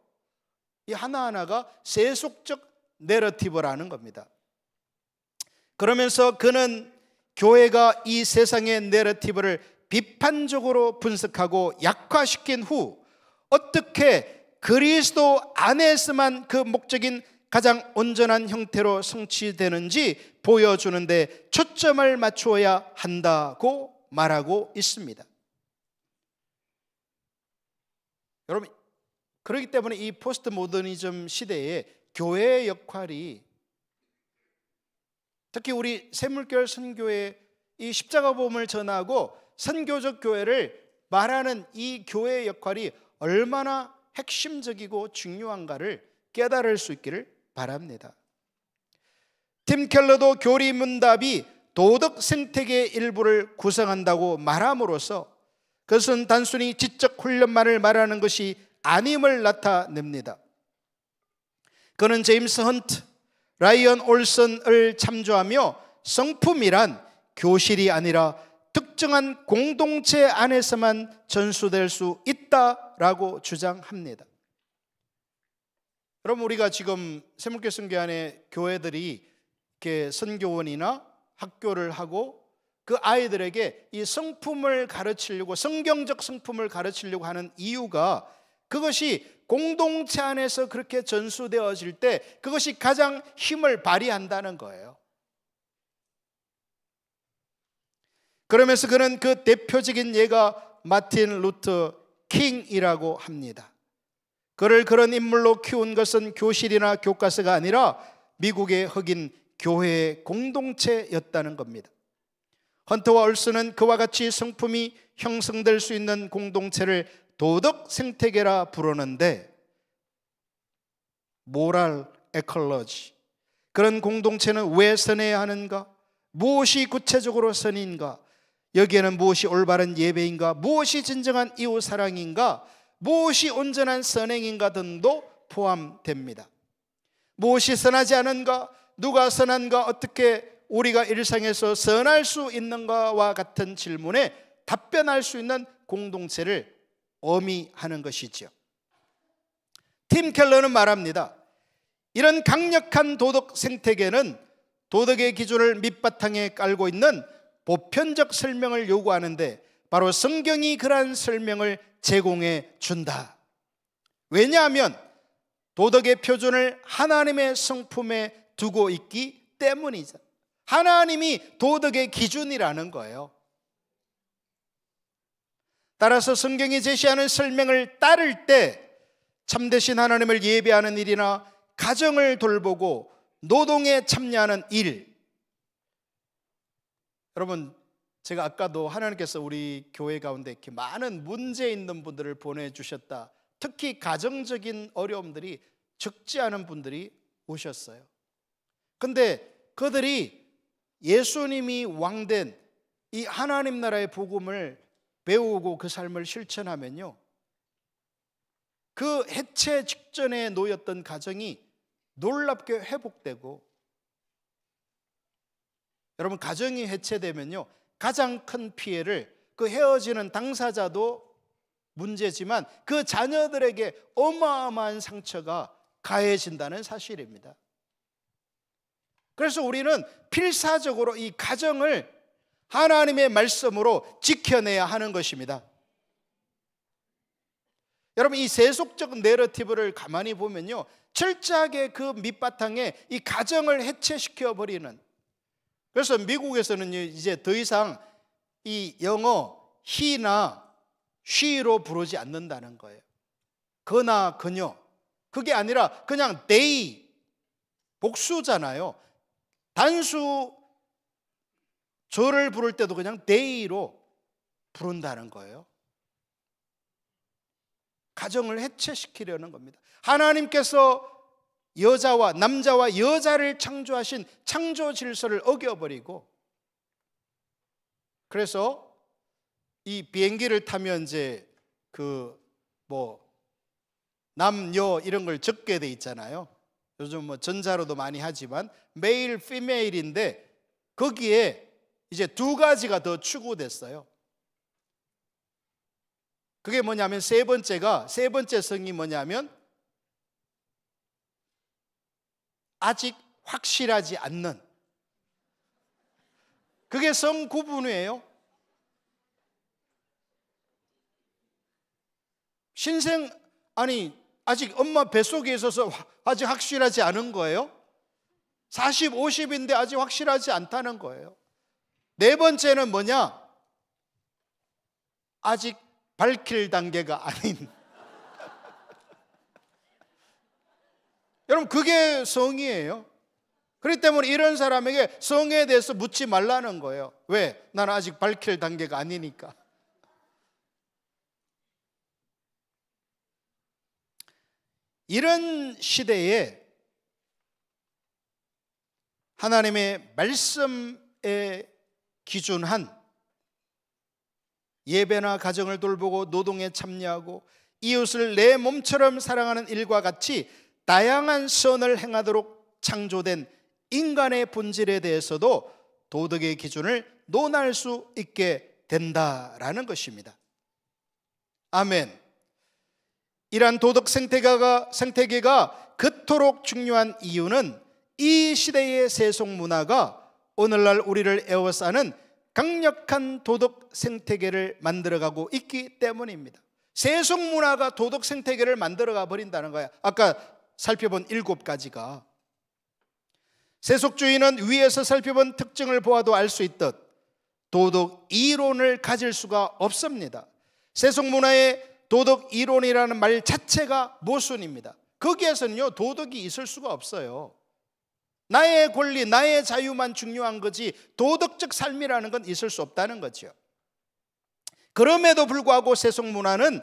이 하나하나가 세속적 내러티브라는 겁니다. 그러면서 그는 교회가 이 세상의 내러티브를 비판적으로 분석하고 약화시킨 후 어떻게 그리스도 안에서만 그 목적인 가장 온전한 형태로 성취되는지 보여주는데 초점을 맞추어야 한다고 말하고 있습니다. 여러분, 그렇기 때문에 이 포스트 모더니즘 시대에 교회의 역할이, 특히 우리 샘물교회 선교회 이 십자가 복음을 전하고 선교적 교회를 말하는 이 교회의 역할이 얼마나 핵심적이고 중요한가를 깨달을 수 있기를 바랍니다. 팀 켈러도 교리문답이 도덕 생태계의 일부를 구성한다고 말함으로써 그것은 단순히 지적 훈련만을 말하는 것이 아님을 나타냅니다. 그는 제임스 헌트, 라이언 올슨을 참조하며 성품이란 교실이 아니라 특정한 공동체 안에서만 전수될 수 있다라고 주장합니다. 여러분, 우리가 지금 샘물교회 선교 안에 교회들이 이렇게 선교원이나 학교를 하고 그 아이들에게 이 성품을 가르치려고, 성경적 성품을 가르치려고 하는 이유가, 그것이 공동체 안에서 그렇게 전수되어질 때 그것이 가장 힘을 발휘한다는 거예요. 그러면서 그는 그 대표적인 예가 마틴 루터 킹이라고 합니다. 그를 그런 인물로 키운 것은 교실이나 교과서가 아니라 미국의 흑인 교회의 공동체였다는 겁니다. 헌터와 올슨은 그와 같이 성품이 형성될 수 있는 공동체를 도덕 생태계라 부르는데, 모랄 에컬러지, 그런 공동체는 왜 선해야 하는가? 무엇이 구체적으로 선인가? 여기에는 무엇이 올바른 예배인가? 무엇이 진정한 이웃 사랑인가? 무엇이 온전한 선행인가 등도 포함됩니다. 무엇이 선하지 않은가? 누가 선한가? 어떻게 우리가 일상에서 선할 수 있는가와 같은 질문에 답변할 수 있는 공동체를 의미하는 것이죠. 팀 켈러는 말합니다. 이런 강력한 도덕 생태계는 도덕의 기준을 밑바탕에 깔고 있는 보편적 설명을 요구하는데 바로 성경이 그러한 설명을 제공해 준다. 왜냐하면 도덕의 표준을 하나님의 성품에 두고 있기 때문이죠. 하나님이 도덕의 기준이라는 거예요. 따라서 성경이 제시하는 설명을 따를 때 참되신 하나님을 예배하는 일이나 가정을 돌보고 노동에 참여하는 일, 여러분 제가 아까도 하나님께서 우리 교회 가운데 이렇게 많은 문제 있는 분들을 보내주셨다. 특히 가정적인 어려움들이 적지 않은 분들이 오셨어요. 근데 그들이 예수님이 왕된 이 하나님 나라의 복음을 배우고 그 삶을 실천하면요, 그 해체 직전에 놓였던 가정이 놀랍게 회복되고, 여러분 가정이 해체되면요 가장 큰 피해를 그 헤어지는 당사자도 문제지만 그 자녀들에게 어마어마한 상처가 가해진다는 사실입니다. 그래서 우리는 필사적으로 이 가정을 하나님의 말씀으로 지켜내야 하는 것입니다. 여러분 이 세속적 내러티브를 가만히 보면요, 철저하게 그 밑바탕에 이 가정을 해체시켜버리는, 그래서 미국에서는 이제 더 이상 이 영어 he나 she로 부르지 않는다는 거예요. 그나 그녀, 그게 아니라 그냥 they, 복수잖아요. 단수 저를 부를 때도 그냥 they로 부른다는 거예요. 가정을 해체시키려는 겁니다. 하나님께서 여자와 남자와 여자를 창조하신 창조 질서를 어겨버리고, 그래서 이 비행기를 타면 이제 그 남녀 이런 걸 적게 돼 있잖아요. 요즘 전자로도 많이 하지만 메일, 피메일인데 거기에 이제 두 가지가 더 추구됐어요. 그게 뭐냐면 세 번째 성이 뭐냐면 아직 확실하지 않는, 그게 성 구분이에요. 신생, 아니 아직 엄마 뱃속에 있어서 아직 확실하지 않은 거예요. 40, 50인데 아직 확실하지 않다는 거예요. 네 번째는 뭐냐? 아직 밝힐 단계가 아닌 여러분 그게 성이에요. 그렇기 때문에 이런 사람에게 성에 대해서 묻지 말라는 거예요. 왜? 나는 아직 밝힐 단계가 아니니까. 이런 시대에 하나님의 말씀에 기준한 예배나 가정을 돌보고 노동에 참여하고 이웃을 내 몸처럼 사랑하는 일과 같이 다양한 선을 행하도록 창조된 인간의 본질에 대해서도 도덕의 기준을 논할 수 있게 된다라는 것입니다. 아멘. 이러한 도덕 생태계가 그토록 중요한 이유는 이 시대의 세속 문화가 오늘날 우리를 에워싸는 강력한 도덕 생태계를 만들어가고 있기 때문입니다. 세속 문화가 도덕 생태계를 만들어가 버린다는 거야. 아까 살펴본 7가지가. 세속주의는 위에서 살펴본 특징을 보아도 알 수 있듯 도덕 이론을 가질 수가 없습니다. 세속 문화의 도덕 이론이라는 말 자체가 모순입니다. 거기에서는요 도덕이 있을 수가 없어요. 나의 권리, 나의 자유만 중요한 거지 도덕적 삶이라는 건 있을 수 없다는 거죠. 그럼에도 불구하고 세속 문화는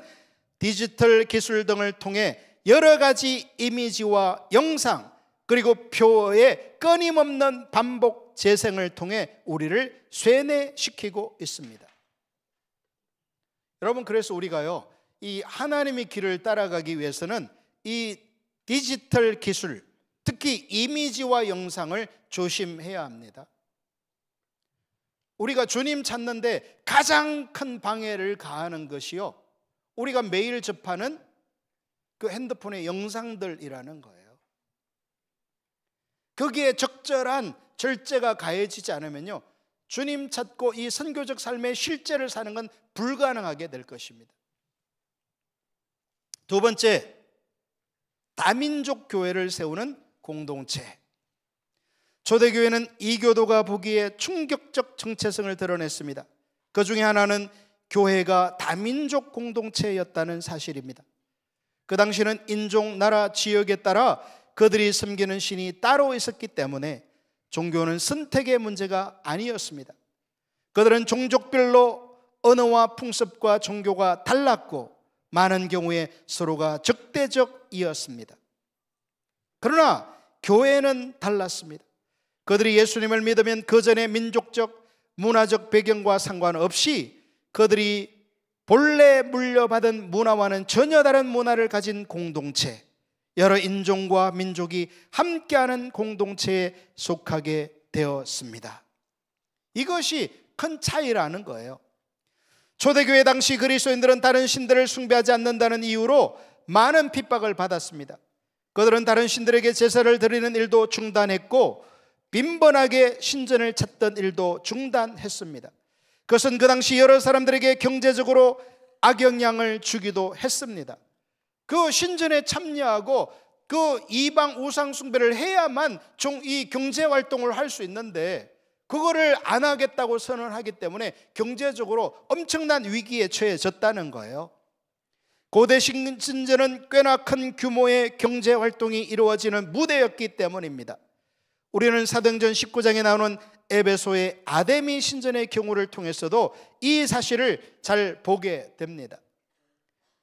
디지털 기술 등을 통해 여러 가지 이미지와 영상 그리고 표의 끊임없는 반복 재생을 통해 우리를 쇠뇌시키고 있습니다. 여러분 그래서 우리가요 이 하나님의 길을 따라가기 위해서는 이 디지털 기술, 특히 이미지와 영상을 조심해야 합니다. 우리가 주님 찾는데 가장 큰 방해를 가하는 것이요, 우리가 매일 접하는 그 핸드폰의 영상들이라는 거예요. 거기에 적절한 절제가 가해지지 않으면요, 주님 찾고 이 선교적 삶의 실제를 사는 건 불가능하게 될 것입니다. 두 번째, 다민족 교회를 세우는 공동체. 초대교회는 이교도가 보기에 충격적 정체성을 드러냈습니다. 그 중에 하나는 교회가 다민족 공동체였다는 사실입니다. 그 당시는 인종, 나라, 지역에 따라 그들이 섬기는 신이 따로 있었기 때문에 종교는 선택의 문제가 아니었습니다. 그들은 종족별로 언어와 풍습과 종교가 달랐고 많은 경우에 서로가 적대적이었습니다. 그러나 교회는 달랐습니다. 그들이 예수님을 믿으면 그 전에 민족적, 문화적 배경과 상관없이 그들이 본래 물려받은 문화와는 전혀 다른 문화를 가진 공동체, 여러 인종과 민족이 함께하는 공동체에 속하게 되었습니다. 이것이 큰 차이라는 거예요. 초대교회 당시 그리스도인들은 다른 신들을 숭배하지 않는다는 이유로 많은 핍박을 받았습니다. 그들은 다른 신들에게 제사를 드리는 일도 중단했고 빈번하게 신전을 찾던 일도 중단했습니다. 그것은 그 당시 여러 사람들에게 경제적으로 악영향을 주기도 했습니다. 그 신전에 참여하고 그 이방 우상 숭배를 해야만 이 경제 활동을 할 수 있는데 그거를 안 하겠다고 선언하기 때문에 경제적으로 엄청난 위기에 처해졌다는 거예요. 고대 신전은 꽤나 큰 규모의 경제 활동이 이루어지는 무대였기 때문입니다. 우리는 사도행전 19장에 나오는 에베소의 아데미 신전의 경우를 통해서도 이 사실을 잘 보게 됩니다.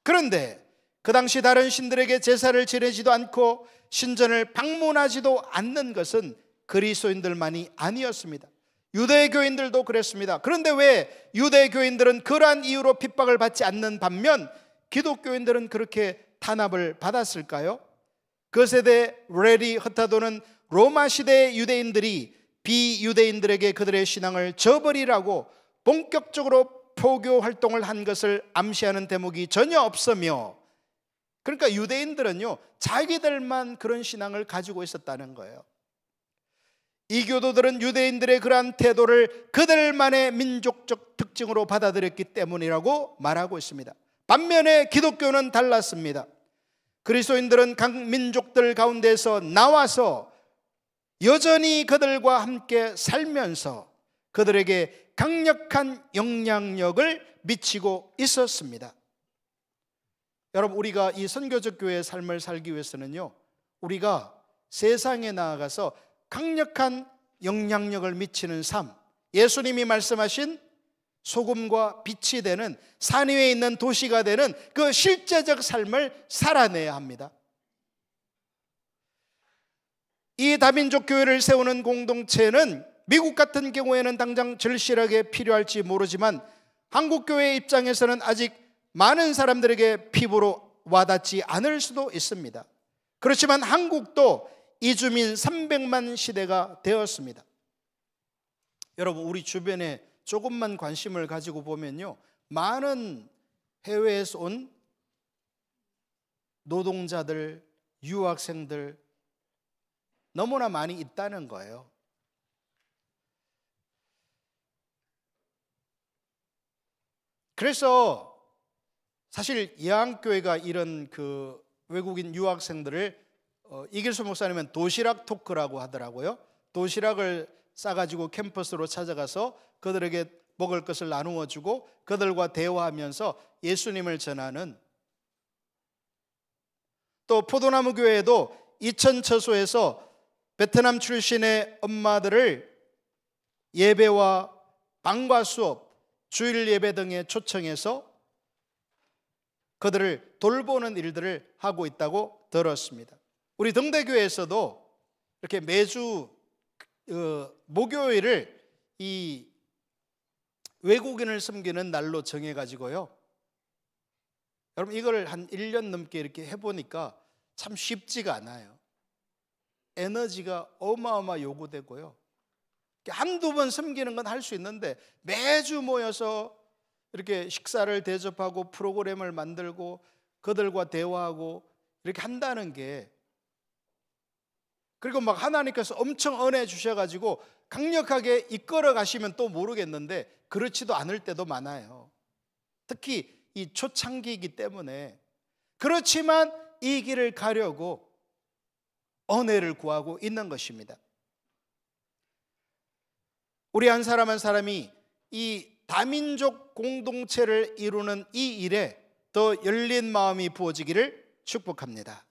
그런데 그 당시 다른 신들에게 제사를 지내지도 않고 신전을 방문하지도 않는 것은 그리스도인들만이 아니었습니다. 유대교인들도 그랬습니다. 그런데 왜 유대교인들은 그러한 이유로 핍박을 받지 않는 반면 기독교인들은 그렇게 탄압을 받았을까요? 그 세대 레리 허타도는 로마 시대의 유대인들이 비유대인들에게 그들의 신앙을 저버리라고 본격적으로 포교 활동을 한 것을 암시하는 대목이 전혀 없으며, 그러니까 유대인들은요 자기들만 그런 신앙을 가지고 있었다는 거예요. 이교도들은 유대인들의 그러한 태도를 그들만의 민족적 특징으로 받아들였기 때문이라고 말하고 있습니다. 반면에 기독교는 달랐습니다. 그리스도인들은 각 민족들 가운데서 나와서 여전히 그들과 함께 살면서 그들에게 강력한 영향력을 미치고 있었습니다. 여러분, 우리가 이 선교적 교회의 삶을 살기 위해서는요, 우리가 세상에 나아가서 강력한 영향력을 미치는 삶, 예수님이 말씀하신 소금과 빛이 되는, 산 위에 있는 도시가 되는 그 실제적 삶을 살아내야 합니다. 이 다민족 교회를 세우는 공동체는 미국 같은 경우에는 당장 절실하게 필요할지 모르지만 한국 교회의 입장에서는 아직 많은 사람들에게 피부로 와닿지 않을 수도 있습니다. 그렇지만 한국도 이주민 300만 시대가 되었습니다. 여러분, 우리 주변에 조금만 관심을 가지고 보면요, 많은 해외에서 온 노동자들, 유학생들 너무나 많이 있다는 거예요. 그래서 사실 예안교회가 이런 그 외국인 유학생들을 이길수 목사님은 도시락 토크라고 하더라고요. 도시락을 싸가지고 캠퍼스로 찾아가서 그들에게 먹을 것을 나누어 주고 그들과 대화하면서 예수님을 전하는, 또 포도나무 교회에도 이천 처소에서 베트남 출신의 엄마들을 예배와 방과 수업, 주일 예배 등에 초청해서 그들을 돌보는 일들을 하고 있다고 들었습니다. 우리 등대교회에서도 이렇게 매주 목요일을 이 외국인을 섬기는 날로 정해가지고요, 여러분 이걸 한 1년 넘게 이렇게 해보니까 참 쉽지가 않아요. 에너지가 어마어마 요구되고요, 한두 번 섬기는 건 할 수 있는데 매주 모여서 이렇게 식사를 대접하고 프로그램을 만들고 그들과 대화하고 이렇게 한다는 게, 그리고 막 하나님께서 엄청 은혜 주셔가지고 강력하게 이끌어 가시면 또 모르겠는데 그렇지도 않을 때도 많아요. 특히 이 초창기이기 때문에. 그렇지만 이 길을 가려고 은혜를 구하고 있는 것입니다. 우리 한 사람 한 사람이 이 다민족 공동체를 이루는 이 일에 더 열린 마음이 부어지기를 축복합니다.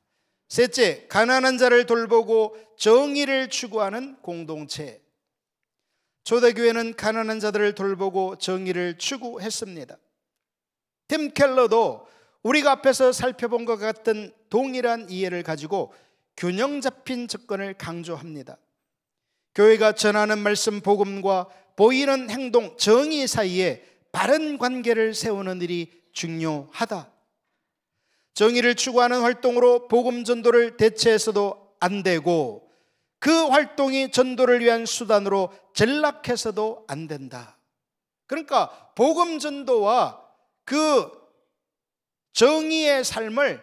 셋째, 가난한 자를 돌보고 정의를 추구하는 공동체. 초대교회는 가난한 자들을 돌보고 정의를 추구했습니다. 팀 켈러도 우리가 앞에서 살펴본 것 같은 동일한 이해를 가지고 균형 잡힌 접근을 강조합니다. 교회가 전하는 말씀 복음과 보이는 행동 정의 사이에 바른 관계를 세우는 일이 중요하다. 정의를 추구하는 활동으로 복음 전도를 대체해서도 안 되고 그 활동이 전도를 위한 수단으로 전락해서도 안 된다. 그러니까 복음 전도와 그 정의의 삶을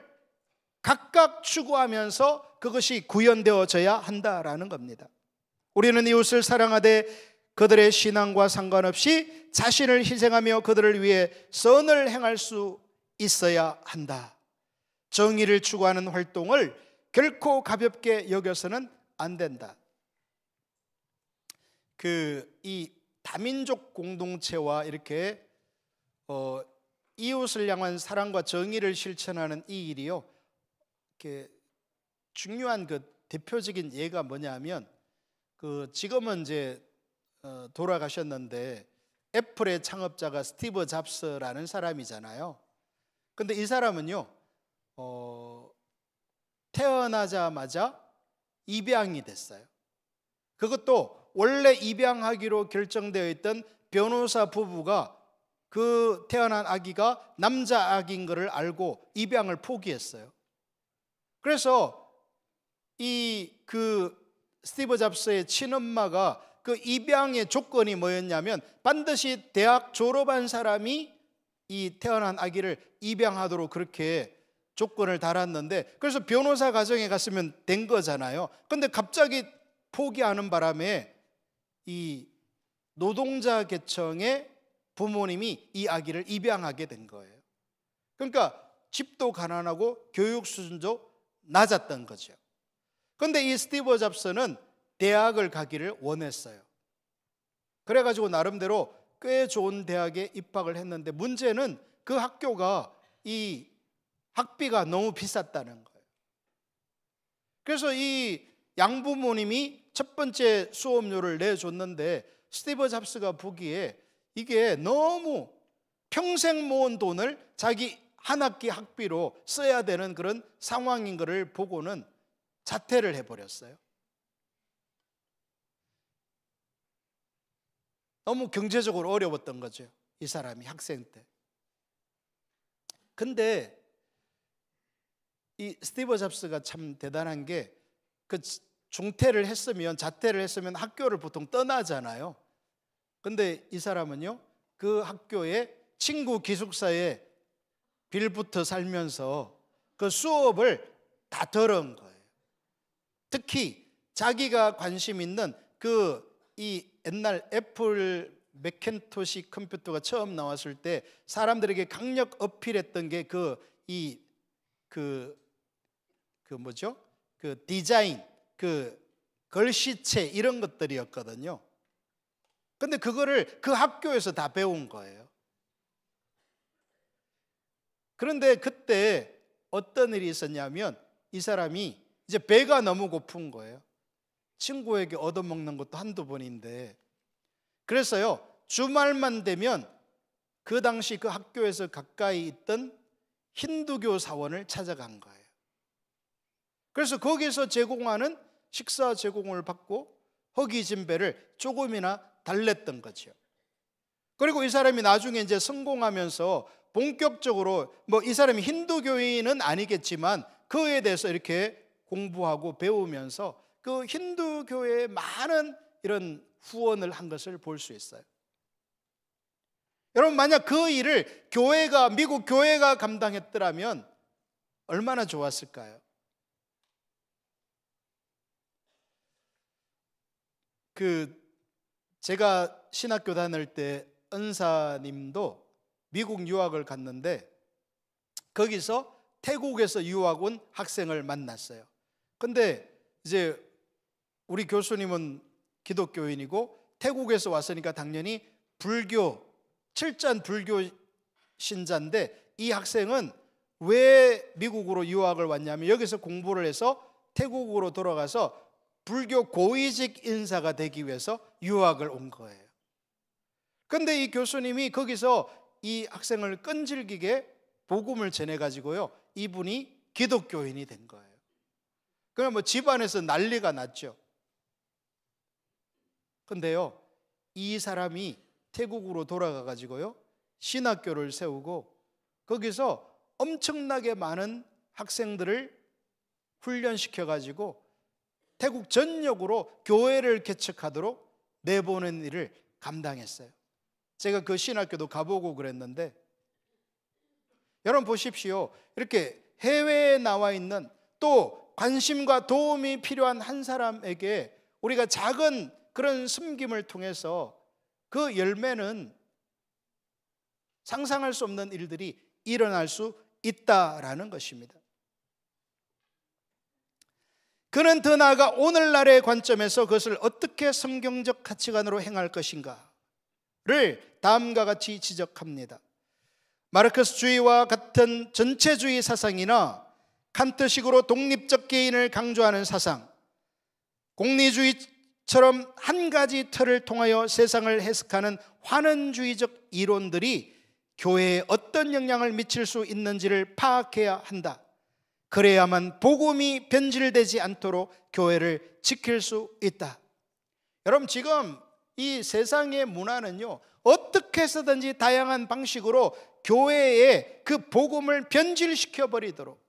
각각 추구하면서 그것이 구현되어져야 한다라는 겁니다. 우리는 이웃을 사랑하되 그들의 신앙과 상관없이 자신을 희생하며 그들을 위해 선을 행할 수 있어야 한다. 정의를 추구하는 활동을 결코 가볍게 여겨서는 안 된다. 이 다민족 공동체와 이렇게 이웃을 향한 사랑과 정의를 실천하는 이 일이요, 이렇게 중요한 그 대표적인 예가 뭐냐면 지금은 이제 돌아가셨는데 애플의 창업자가 스티브 잡스라는 사람이잖아요. 근데 이 사람은요 태어나자마자 입양이 됐어요. 그것도 원래 입양하기로 결정되어 있던 변호사 부부가 그 태어난 아기가 남자 아기인 것을 알고 입양을 포기했어요. 그래서 스티브 잡스의 친엄마가 그 입양의 조건이 뭐였냐면 반드시 대학 졸업한 사람이 이 태어난 아기를 입양하도록 그렇게 조건을 달았는데, 그래서 변호사 가정에 갔으면 된 거잖아요. 근데 갑자기 포기하는 바람에 이 노동자 계층의 부모님이 이 아기를 입양하게 된 거예요. 그러니까 집도 가난하고 교육 수준도 낮았던 거죠. 그런데 이 스티브 잡스는 대학을 가기를 원했어요. 그래가지고 나름대로 꽤 좋은 대학에 입학을 했는데 문제는 그 학교가 이 학비가 너무 비쌌다는 거예요. 그래서 이 양부모님이 첫 번째 수업료를 내줬는데 스티브 잡스가 보기에 이게 너무 평생 모은 돈을 자기 한 학기 학비로 써야 되는 그런 상황인 것을 보고는 자퇴를 해버렸어요. 너무 경제적으로 어려웠던 거죠, 이 사람이 학생 때. 근데 이 스티브 잡스가 참 대단한 게 그 중퇴를 했으면, 자퇴를 했으면 학교를 보통 떠나잖아요. 근데 이 사람은요 그 학교에 친구 기숙사에 빌붙어 살면서 그 수업을 다 들은 거예요. 특히 자기가 관심 있는 이 옛날 애플 맥킨토시 컴퓨터가 처음 나왔을 때 사람들에게 강력 어필했던 게 디자인, 글씨체 이런 것들이었거든요. 근데 그거를 그 학교에서 다 배운 거예요. 그런데 그때 어떤 일이 있었냐면 이 사람이 이제 배가 너무 고픈 거예요. 친구에게 얻어먹는 것도 한두 번인데, 그래서요 주말만 되면 그 당시 그 학교에서 가까이 있던 힌두교 사원을 찾아간 거예요. 그래서 거기서 제공하는 식사 제공을 받고 허기진배를 조금이나 달랬던 거죠. 그리고 이 사람이 나중에 이제 성공하면서 본격적으로 이 사람이 힌두교인은 아니겠지만 그에 대해서 이렇게 공부하고 배우면서 그 힌두교에 많은 이런 후원을 한 것을 볼 수 있어요. 여러분, 만약 그 일을 미국 교회가 감당했더라면 얼마나 좋았을까요? 제가 신학교 다닐 때 은사님도 미국 유학을 갔는데 거기서 태국에서 유학 온 학생을 만났어요. 근데 이제 우리 교수님은 기독교인이고 태국에서 왔으니까 당연히 철저한 불교 신자인데, 이 학생은 왜 미국으로 유학을 왔냐면 여기서 공부를 해서 태국으로 돌아가서 불교 고위직 인사가 되기 위해서 유학을 온 거예요. 근데 이 교수님이 거기서 이 학생을 끈질기게 복음을 전해가지고요, 이분이 기독교인이 된 거예요. 그럼 뭐 집안에서 난리가 났죠. 근데요, 이 사람이 태국으로 돌아가가지고요, 신학교를 세우고 거기서 엄청나게 많은 학생들을 훈련시켜가지고 태국 전역으로 교회를 개척하도록 내보낸 일을 감당했어요. 제가 그 신학교도 가보고 그랬는데, 여러분 보십시오. 이렇게 해외에 나와 있는 또 관심과 도움이 필요한 한 사람에게 우리가 작은 그런 섬김을 통해서 그 열매는 상상할 수 없는 일들이 일어날 수 있다라는 것입니다. 그는 더 나아가 오늘날의 관점에서 그것을 어떻게 성경적 가치관으로 행할 것인가를 다음과 같이 지적합니다. 마르크스주의와 같은 전체주의 사상이나 칸트식으로 독립적 개인을 강조하는 사상, 공리주의처럼 한 가지 틀을 통하여 세상을 해석하는 환원주의적 이론들이 교회에 어떤 영향을 미칠 수 있는지를 파악해야 한다. 그래야만 복음이 변질되지 않도록 교회를 지킬 수 있다. 여러분, 지금 이 세상의 문화는요, 어떻게 해서든지 다양한 방식으로 교회의 그 복음을 변질시켜 버리도록,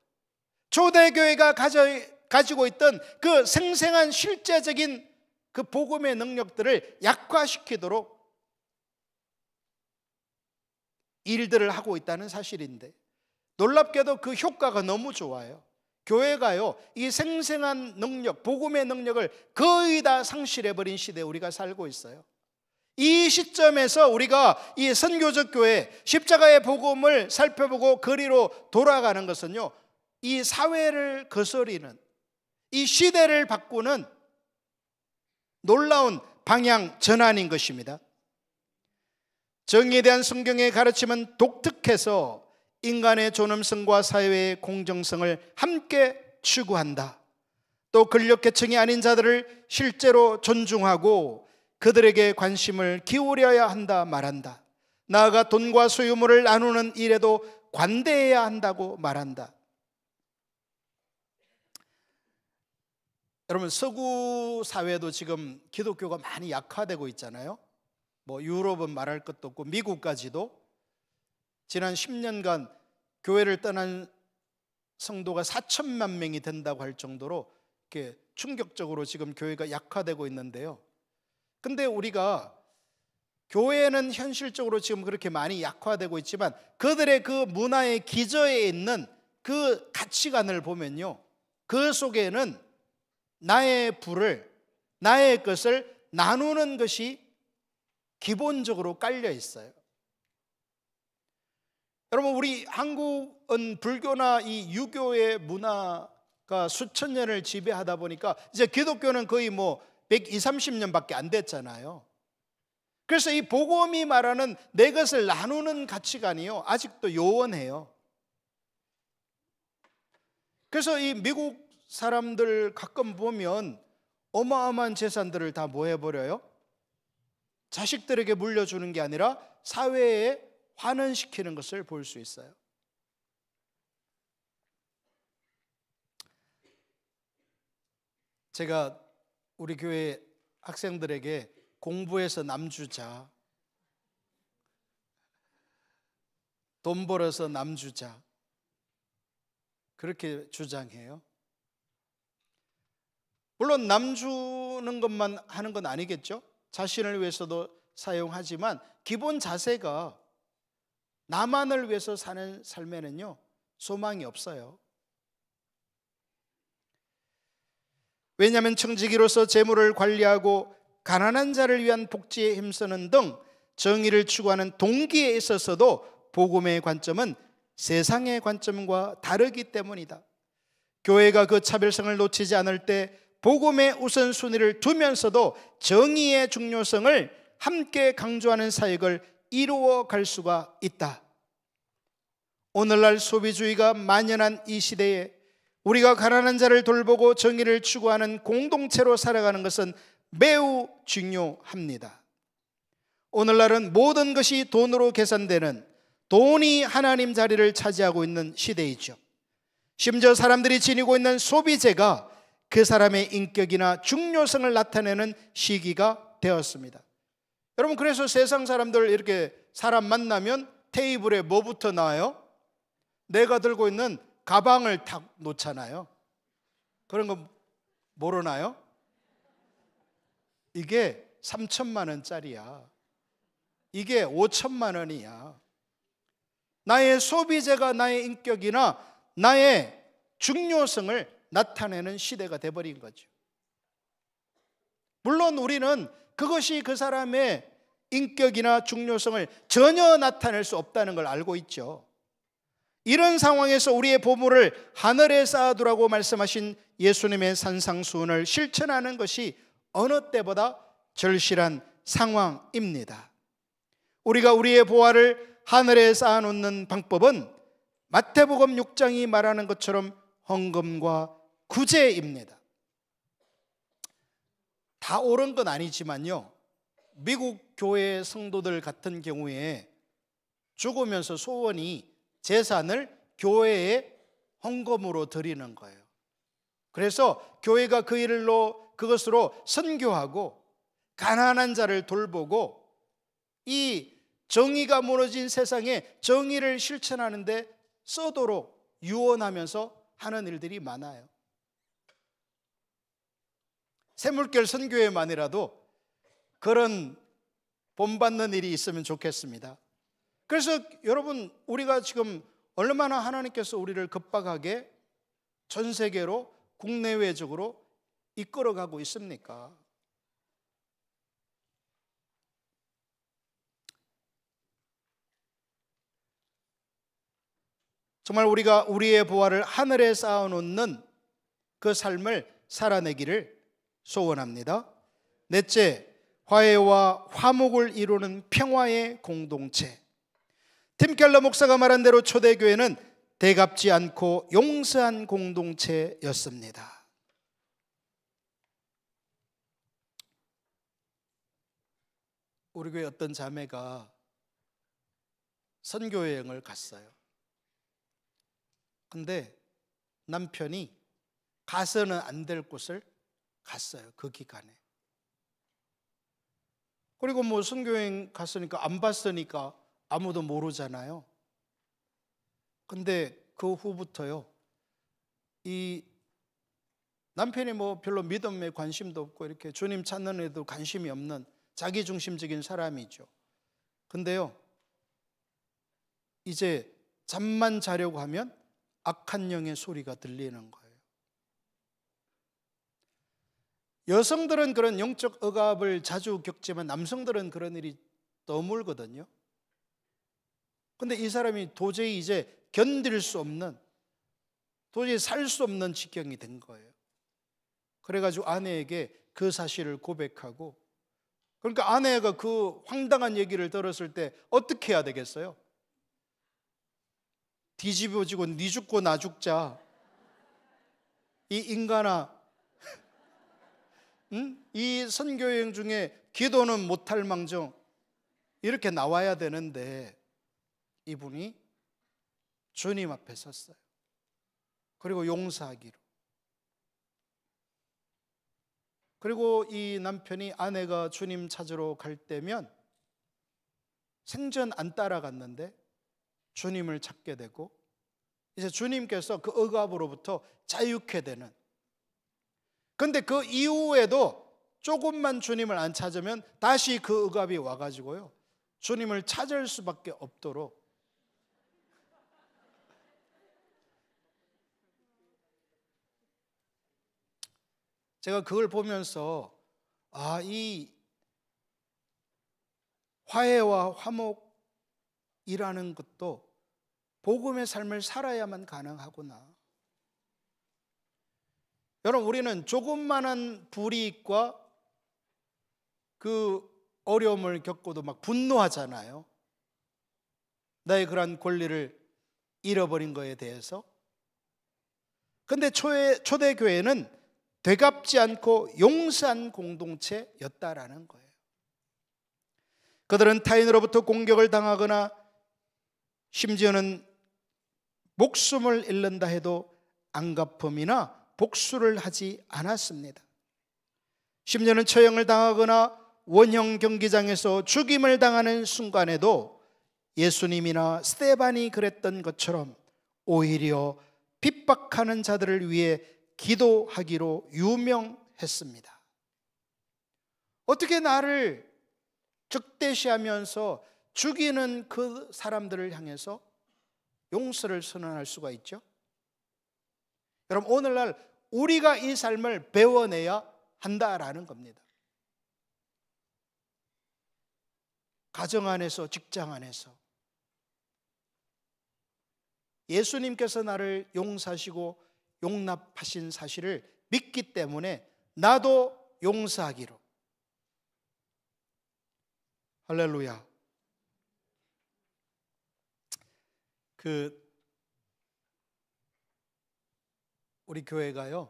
초대교회가 가지고 있던 그 생생한 실제적인 그 복음의 능력들을 약화시키도록 일들을 하고 있다는 사실인데, 놀랍게도 그 효과가 너무 좋아요. 교회가요, 이 생생한 능력, 복음의 능력을 거의 다 상실해버린 시대에 우리가 살고 있어요. 이 시점에서 우리가 이 선교적 교회, 십자가의 복음을 살펴보고 거리로 돌아가는 것은요, 이 사회를 거스리는, 이 시대를 바꾸는 놀라운 방향 전환인 것입니다. 정의에 대한 성경의 가르침은 독특해서 인간의 존엄성과 사회의 공정성을 함께 추구한다. 또 권력계층이 아닌 자들을 실제로 존중하고 그들에게 관심을 기울여야 한다 말한다. 나아가 돈과 소유물을 나누는 일에도 관대해야 한다고 말한다. 여러분, 서구 사회도 지금 기독교가 많이 약화되고 있잖아요. 뭐 유럽은 말할 것도 없고 미국까지도 지난 10년간 교회를 떠난 성도가 4천만 명이 된다고 할 정도로 이렇게 충격적으로 지금 교회가 약화되고 있는데요. 근데 우리가 교회는 현실적으로 지금 그렇게 많이 약화되고 있지만 그들의 그 문화의 기저에 있는 그 가치관을 보면요, 그 속에는 나의 부를, 나의 것을 나누는 것이 기본적으로 깔려 있어요. 여러분, 우리 한국은 불교나 이 유교의 문화가 수천 년을 지배하다 보니까 이제 기독교는 거의 뭐 120, 30년밖에 안 됐잖아요. 그래서 이 복음이 말하는 내 것을 나누는 가치관이요, 아직도 요원해요. 그래서 이 미국 사람들 가끔 보면 어마어마한 재산들을 다 뭐 해버려요? 자식들에게 물려주는 게 아니라 사회에 환원시키는 것을 볼 수 있어요. 제가 우리 교회 학생들에게 공부해서 남주자, 돈 벌어서 남주자, 그렇게 주장해요. 물론 남주는 것만 하는 건 아니겠죠. 자신을 위해서도 사용하지만 기본 자세가 나만을 위해서 사는 삶에는요, 소망이 없어요. 왜냐하면 청지기로서 재물을 관리하고 가난한 자를 위한 복지에 힘쓰는 등 정의를 추구하는 동기에 있어서도 복음의 관점은 세상의 관점과 다르기 때문이다. 교회가 그 차별성을 놓치지 않을 때 복음의 우선순위를 두면서도 정의의 중요성을 함께 강조하는 사역을 이루어 갈 수가 있다. 오늘날 소비주의가 만연한 이 시대에 우리가 가난한 자를 돌보고 정의를 추구하는 공동체로 살아가는 것은 매우 중요합니다. 오늘날은 모든 것이 돈으로 계산되는, 돈이 하나님 자리를 차지하고 있는 시대이죠. 심지어 사람들이 지니고 있는 소비재가 그 사람의 인격이나 중요성을 나타내는 시기가 되었습니다. 여러분, 그래서 세상 사람들 이렇게 사람 만나면 테이블에 뭐부터 나와요? 내가 들고 있는 가방을 탁 놓잖아요. 그런 거 모르나요? 이게 3천만 원짜리야. 이게 5천만 원이야. 나의 소비재가 나의 인격이나 나의 중요성을 나타내는 시대가 돼버린 거죠. 물론 우리는 그것이 그 사람의 인격이나 중요성을 전혀 나타낼 수 없다는 걸 알고 있죠. 이런 상황에서 우리의 보물을 하늘에 쌓아두라고 말씀하신 예수님의 산상수훈을 실천하는 것이 어느 때보다 절실한 상황입니다. 우리가 우리의 보화를 하늘에 쌓아놓는 방법은 마태복음 6장이 말하는 것처럼 헌금과 구제입니다. 다 옳은 건 아니지만요, 미국 교회 성도들 같은 경우에 죽으면서 소원이 재산을 교회에 헌금으로 드리는 거예요. 그래서 교회가 그 일로, 그것으로 선교하고 가난한 자를 돌보고 이 정의가 무너진 세상에 정의를 실천하는 데 쓰도록 유언하면서 하는 일들이 많아요. 샘물결 선교회만이라도 그런 본받는 일이 있으면 좋겠습니다. 그래서 여러분, 우리가 지금 얼마나 하나님께서 우리를 급박하게 전 세계로 국내외적으로 이끌어가고 있습니까? 정말 우리가 우리의 보화를 하늘에 쌓아놓는 그 삶을 살아내기를 소원합니다. 넷째, 화해와 화목을 이루는 평화의 공동체. 팀 켈러 목사가 말한 대로 초대교회는 대갚지 않고 용서한 공동체였습니다. 우리 교회 어떤 자매가 선교여행을 갔어요. 근데 남편이 가서는 안 될 곳을 갔어요, 그 기간에. 그리고 뭐 선교여행 갔으니까 안 봤으니까 아무도 모르잖아요. 근데 그 후부터요, 이 남편이 뭐 별로 믿음에 관심도 없고 이렇게 주님 찾는 애도 관심이 없는 자기중심적인 사람이죠. 근데요, 이제 잠만 자려고 하면 악한 영의 소리가 들리는 거예요. 여성들은 그런 영적 억압을 자주 겪지만 남성들은 그런 일이 드물거든요. 근데 이 사람이 도저히 이제 견딜 수 없는, 도저히 살 수 없는 지경이 된 거예요. 그래가지고 아내에게 그 사실을 고백하고, 그러니까 아내가 그 황당한 얘기를 들었을 때 어떻게 해야 되겠어요? 뒤집어지고 니 죽고 나 죽자, 이 인간아, 응? 이 선교여행 중에 기도는 못할 망정, 이렇게 나와야 되는데 이분이 주님 앞에 섰어요. 그리고 용서하기로. 그리고 이 남편이 아내가 주님 찾으러 갈 때면 생전 안 따라갔는데 주님을 찾게 되고, 이제 주님께서 그 억압으로부터 자유케 되는. 근데 그 이후에도 조금만 주님을 안 찾으면 다시 그 억압이 와가지고요, 주님을 찾을 수밖에 없도록. 제가 그걸 보면서 이 화해와 화목이라는 것도 복음의 삶을 살아야만 가능하구나. 여러분, 우리는 조금만한 불이익과 그 어려움을 겪고도 막 분노하잖아요. 나의 그러한 권리를 잃어버린 거에 대해서. 근데 초대교회는 되갚지 않고 용서한 공동체였다라는 거예요. 그들은 타인으로부터 공격을 당하거나 심지어는 목숨을 잃는다 해도 안갚음이나 복수를 하지 않았습니다. 심지어는 처형을 당하거나 원형 경기장에서 죽임을 당하는 순간에도 예수님이나 스데반이 그랬던 것처럼 오히려 핍박하는 자들을 위해 기도하기로 유명했습니다. 어떻게 나를 적대시하면서 죽이는 그 사람들을 향해서 용서를 선언할 수가 있죠? 여러분, 오늘날 우리가 이 삶을 배워내야 한다라는 겁니다. 가정 안에서, 직장 안에서 예수님께서 나를 용서하시고 용납하신 사실을 믿기 때문에 나도 용서하기로. 할렐루야. 우리 교회가요,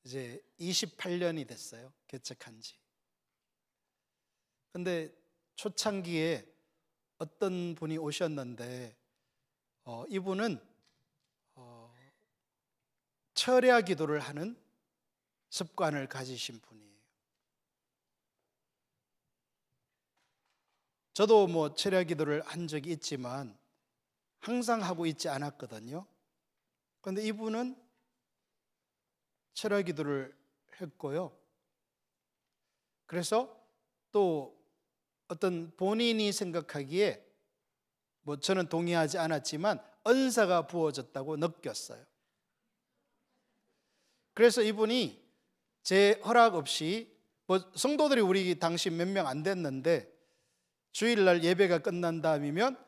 이제 28년이 됐어요. 개척한 지. 근데 초창기에 어떤 분이 오셨는데 이분은 철야 기도를 하는 습관을 가지신 분이에요. 저도 뭐 철야 기도를 한 적이 있지만 항상 하고 있지 않았거든요. 그런데 이분은 철야 기도를 했고요. 그래서 또 어떤 본인이 생각하기에 뭐 저는 동의하지 않았지만 은사가 부어졌다고 느꼈어요. 그래서 이분이 제 허락 없이, 뭐 성도들이 우리 당시 몇 명 안 됐는데 주일날 예배가 끝난 다음이면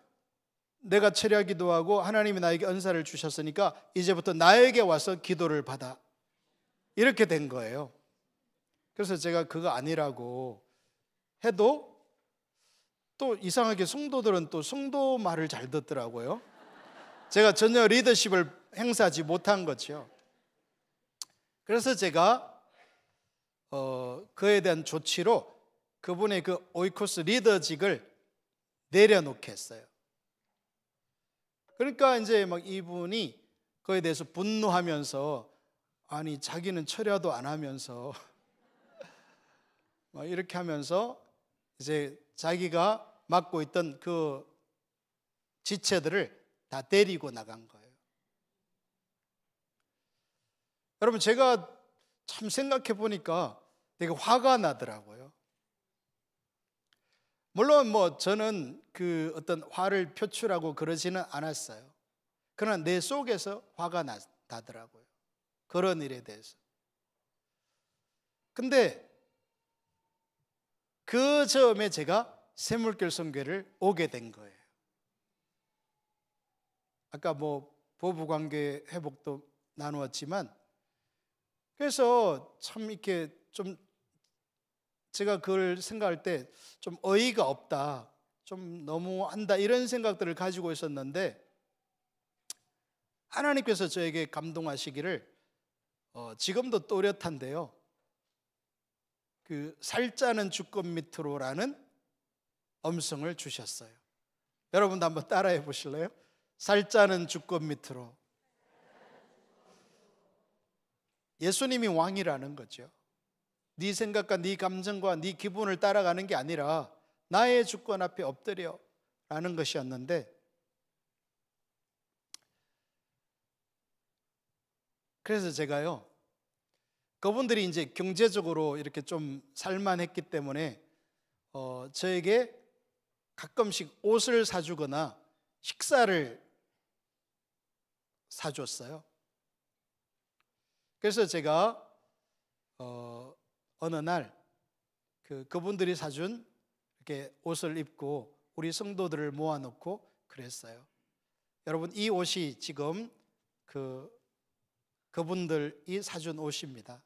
내가 철야 기도하고 하나님이 나에게 은사를 주셨으니까 이제부터 나에게 와서 기도를 받아, 이렇게 된 거예요. 그래서 제가 그거 아니라고 해도 또 이상하게 성도들은 또 성도 말을 잘 듣더라고요. 제가 전혀 리더십을 행사하지 못한 거죠. 그래서 제가 그에 대한 조치로 그분의 그 오이코스 리더직을 내려놓게 했어요. 그러니까 이제 막 이분이 그에 대해서 분노하면서, 아니 자기는 철야도 안 하면서 막 이렇게 하면서 이제 자기가 맡고 있던 그 지체들을 다 데리고 나간 거예요. 여러분, 제가 참 생각해 보니까 되게 화가 나더라고요. 물론 뭐 저는 그 어떤 화를 표출하고 그러지는 않았어요. 그러나 내 속에서 화가 나더라고요. 그런 일에 대해서. 근데 그 즈음에 제가 샘물결 선교회를 오게 된 거예요. 아까 뭐 부부관계 회복도 나누었지만, 그래서 참 이렇게 좀 제가 그걸 생각할 때 좀 어이가 없다, 좀 너무한다, 이런 생각들을 가지고 있었는데 하나님께서 저에게 감동하시기를 지금도 또렷한데요, 그 살짜는 주권 밑으로라는 음성을 주셨어요. 여러분도 한번 따라해 보실래요? 살짜는 주권 밑으로. 예수님이 왕이라는 거죠. 네 생각과 네 감정과 네 기분을 따라가는 게 아니라 나의 주권 앞에 엎드려 라는 것이었는데, 그래서 제가요, 그분들이 이제 경제적으로 이렇게 좀 살만했기 때문에 저에게 가끔씩 옷을 사주거나 식사를 사줬어요. 그래서 제가 어느 날 그분들이 사준 이렇게 옷을 입고 우리 성도들을 모아놓고 그랬어요. 여러분, 이 옷이 지금 그분들이 사준 옷입니다.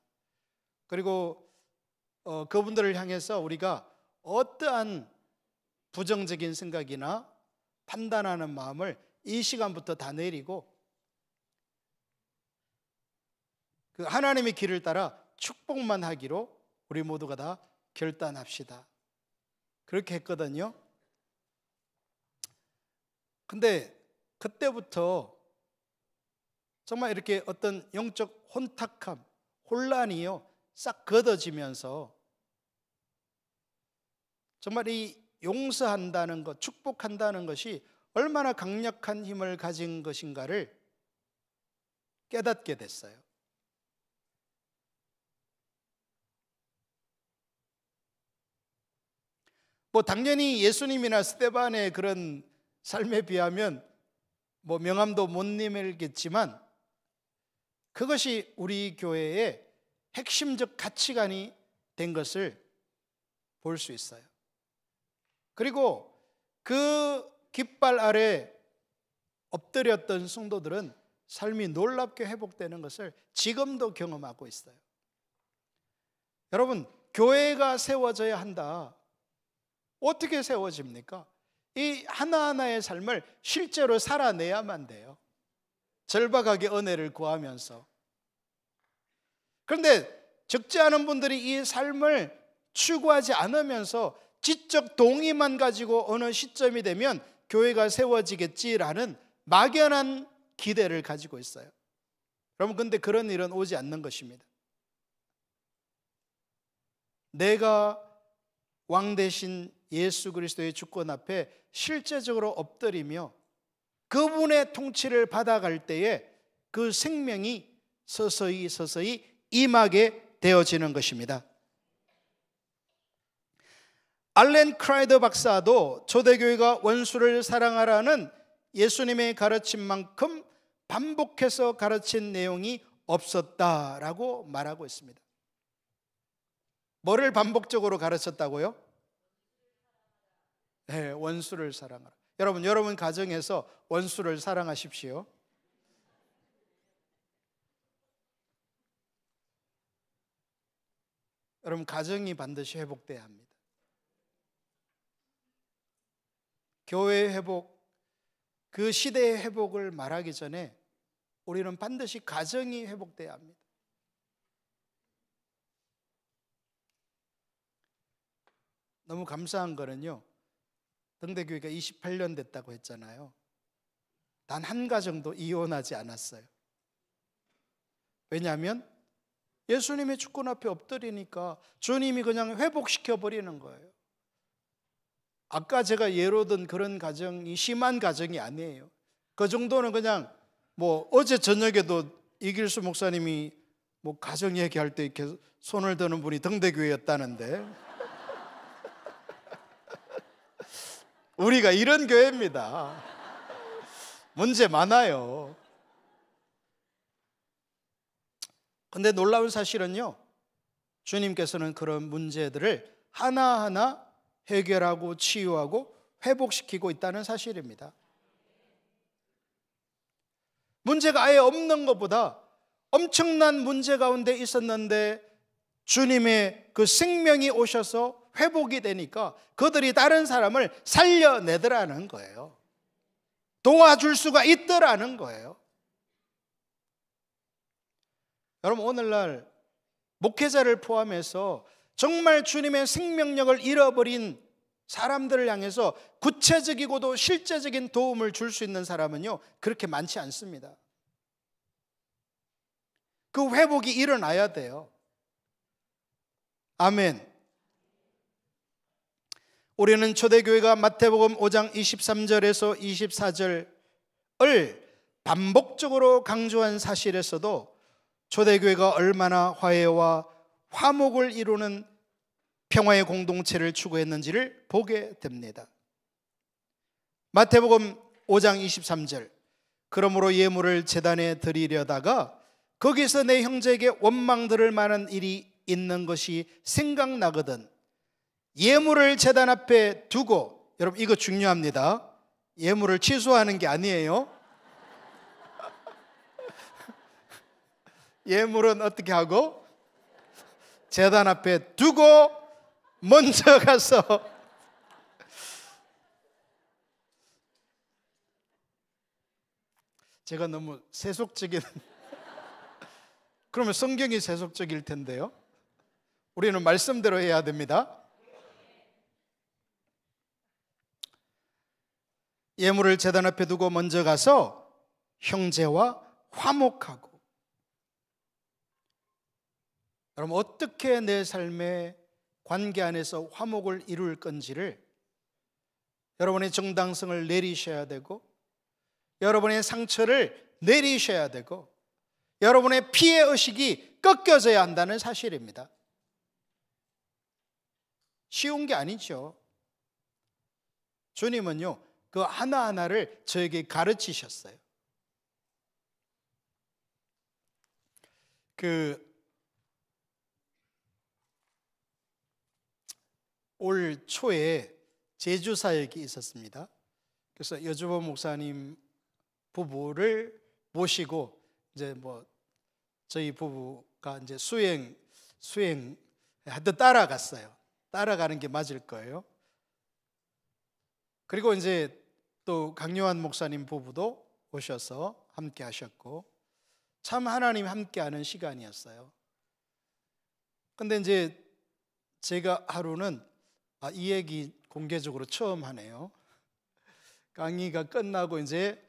그리고 그분들을 향해서 우리가 어떠한 부정적인 생각이나 판단하는 마음을 이 시간부터 다 내리고 그 하나님의 길을 따라 축복만 하기로 우리 모두가 다 결단합시다. 그렇게 했거든요. 근데 그때부터 정말 이렇게 어떤 영적 혼탁함, 혼란이요 싹 걷어지면서 정말 이 용서한다는 것, 축복한다는 것이 얼마나 강력한 힘을 가진 것인가를 깨닫게 됐어요. 당연히 예수님이나 스데반의 그런 삶에 비하면 명함도 못 내밀겠지만 그것이 우리 교회의 핵심적 가치관이 된 것을 볼 수 있어요. 그리고 그 깃발 아래 엎드렸던 성도들은 삶이 놀랍게 회복되는 것을 지금도 경험하고 있어요. 여러분, 교회가 세워져야 한다. 어떻게 세워집니까? 이 하나하나의 삶을 실제로 살아내야만 돼요. 절박하게 은혜를 구하면서. 그런데 적지 않은 분들이 이 삶을 추구하지 않으면서 지적 동의만 가지고 어느 시점이 되면 교회가 세워지겠지라는 막연한 기대를 가지고 있어요. 여러분, 근데 그런 일은 오지 않는 것입니다. 내가 왕 대신 예수 그리스도의 주권 앞에 실제적으로 엎드리며 그분의 통치를 받아갈 때에 그 생명이 서서히 임하게 되어지는 것입니다. 알렌 크라이더 박사도 초대교회가 원수를 사랑하라는 예수님의 가르침만큼 반복해서 가르친 내용이 없었다라고 말하고 있습니다. 뭐를 반복적으로 가르쳤다고요? 네, 원수를 사랑하라. 여러분 가정에서 원수를 사랑하십시오. 여러분, 가정이 반드시 회복돼야 합니다. 교회의 회복, 그 시대의 회복을 말하기 전에 우리는 반드시 가정이 회복돼야 합니다. 너무 감사한 거는요, 등대교회가 28년 됐다고 했잖아요. 단 한 가정도 이혼하지 않았어요. 왜냐하면 예수님의 주권 앞에 엎드리니까 주님이 그냥 회복시켜 버리는 거예요. 아까 제가 예로 든 그런 가정이 심한 가정이 아니에요. 그 정도는 그냥 어제 저녁에도 이길수 목사님이 가정 얘기할 때 이렇게 손을 드는 분이 등대교회였다는데 우리가 이런 교회입니다. 문제 많아요. 근데 놀라운 사실은요, 주님께서는 그런 문제들을 하나하나 해결하고 치유하고 회복시키고 있다는 사실입니다. 문제가 아예 없는 것보다 엄청난 문제 가운데 있었는데 주님의 그 생명이 오셔서 회복이 되니까 그들이 다른 사람을 살려내더라는 거예요. 도와줄 수가 있더라는 거예요. 여러분, 오늘날 목회자를 포함해서 정말 주님의 생명력을 잃어버린 사람들을 향해서 구체적이고도 실제적인 도움을 줄 수 있는 사람은요, 그렇게 많지 않습니다. 그 회복이 일어나야 돼요. 아멘. 우리는 초대교회가 마태복음 5장 23절에서 24절을 반복적으로 강조한 사실에서도 초대교회가 얼마나 화해와 화목을 이루는 평화의 공동체를 추구했는지를 보게 됩니다. 마태복음 5장 23절, 그러므로 예물을 제단에 드리려다가 거기서 내 형제에게 원망 들을 만한 일이 있는 것이 생각나거든 예물을 제단 앞에 두고, 여러분 이거 중요합니다. 예물을 취소하는 게 아니에요. 예물은 어떻게 하고? 제단 앞에 두고 먼저 가서 제가 너무 세속적인 그러면 성경이 세속적일 텐데요. 우리는 말씀대로 해야 됩니다. 예물을 제단 앞에 두고 먼저 가서 형제와 화목하고. 여러분 어떻게 내 삶의 관계 안에서 화목을 이룰 건지를 여러분의 정당성을 내리셔야 되고, 여러분의 상처를 내리셔야 되고, 여러분의 피해 의식이 꺾여져야 한다는 사실입니다. 쉬운 게 아니죠. 주님은요 그 하나하나를 저에게 가르치셨어요. 올 초에 제주 사역이 있었습니다. 그래서 여주보 목사님 부부를 모시고 이제 저희 부부가 이제 수행 하여튼 따라갔어요. 따라가는 게 맞을 거예요. 그리고 이제 또 강요한 목사님 부부도 오셔서 함께 하셨고, 참 하나님 함께하는 시간이었어요. 근데 이제 제가 하루는 이 얘기 공개적으로 처음 하네요. 강의가 끝나고 이제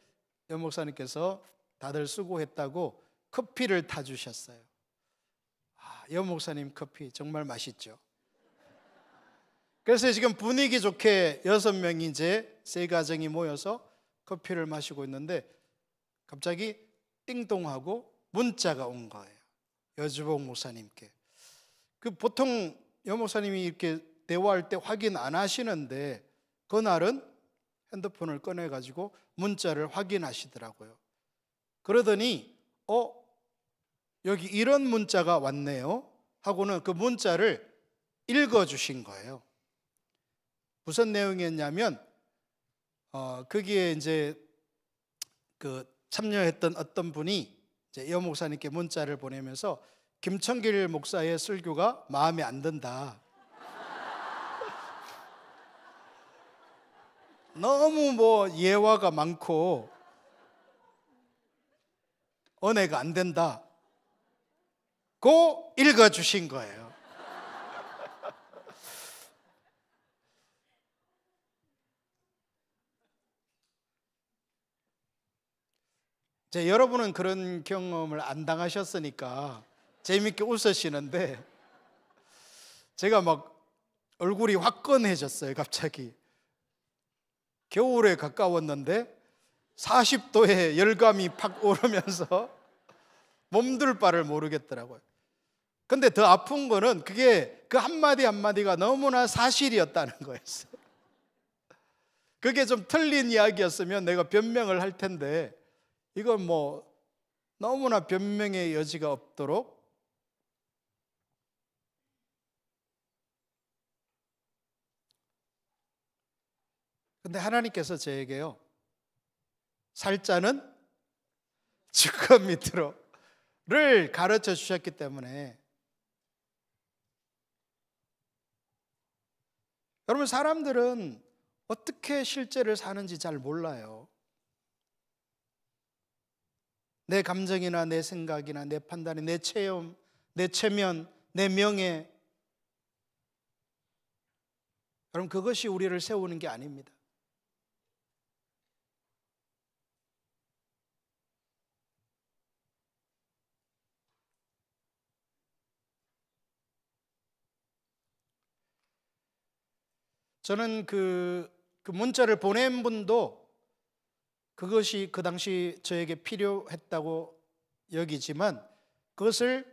여 목사님께서 다들 수고했다고 커피를 타주셨어요. 여 목사님 커피 정말 맛있죠. 그래서 지금 분위기 좋게 6명이 이제 세 가정이 모여서 커피를 마시고 있는데 갑자기 띵동하고 문자가 온 거예요. 여주복 목사님께. 보통 여 목사님이 이렇게 대화할 때 확인 안 하시는데 그날은 핸드폰을 꺼내가지고 문자를 확인하시더라고요. 그러더니 여기 이런 문자가 왔네요 하고는 그 문자를 읽어주신 거예요. 무슨 내용이었냐면 거기에 이제 참여했던 어떤 분이 이제 여 목사님께 문자를 보내면서 김청길 목사의 설교가 마음에 안 든다. 너무 예화가 많고 은혜가 안 된다. 고 읽어주신 거예요. 여러분은 그런 경험을 안 당하셨으니까 재밌게 웃으시는데 제가 막 얼굴이 화끈해졌어요. 갑자기 겨울에 가까웠는데 40도의 열감이 팍 오르면서 몸둘 바를 모르겠더라고요. 근데 더 아픈 거는 그게 그 한마디 한마디가 너무나 사실이었다는 거였어요. 그게 좀 틀린 이야기였으면 내가 변명을 할 텐데 이건 너무나 변명의 여지가 없도록 근데 하나님께서 살 자는 주껏 밑으로를 가르쳐 주셨기 때문에 여러분 사람들은 어떻게 실제를 사는지 잘 몰라요. 내 감정이나 내 생각이나 내 판단이 내 체험, 내 체면, 내 명예 여러분 그것이 우리를 세우는 게 아닙니다. 저는 그 문자를 보낸 분도 그것이 그 당시 저에게 필요했다고 여기지만 그것을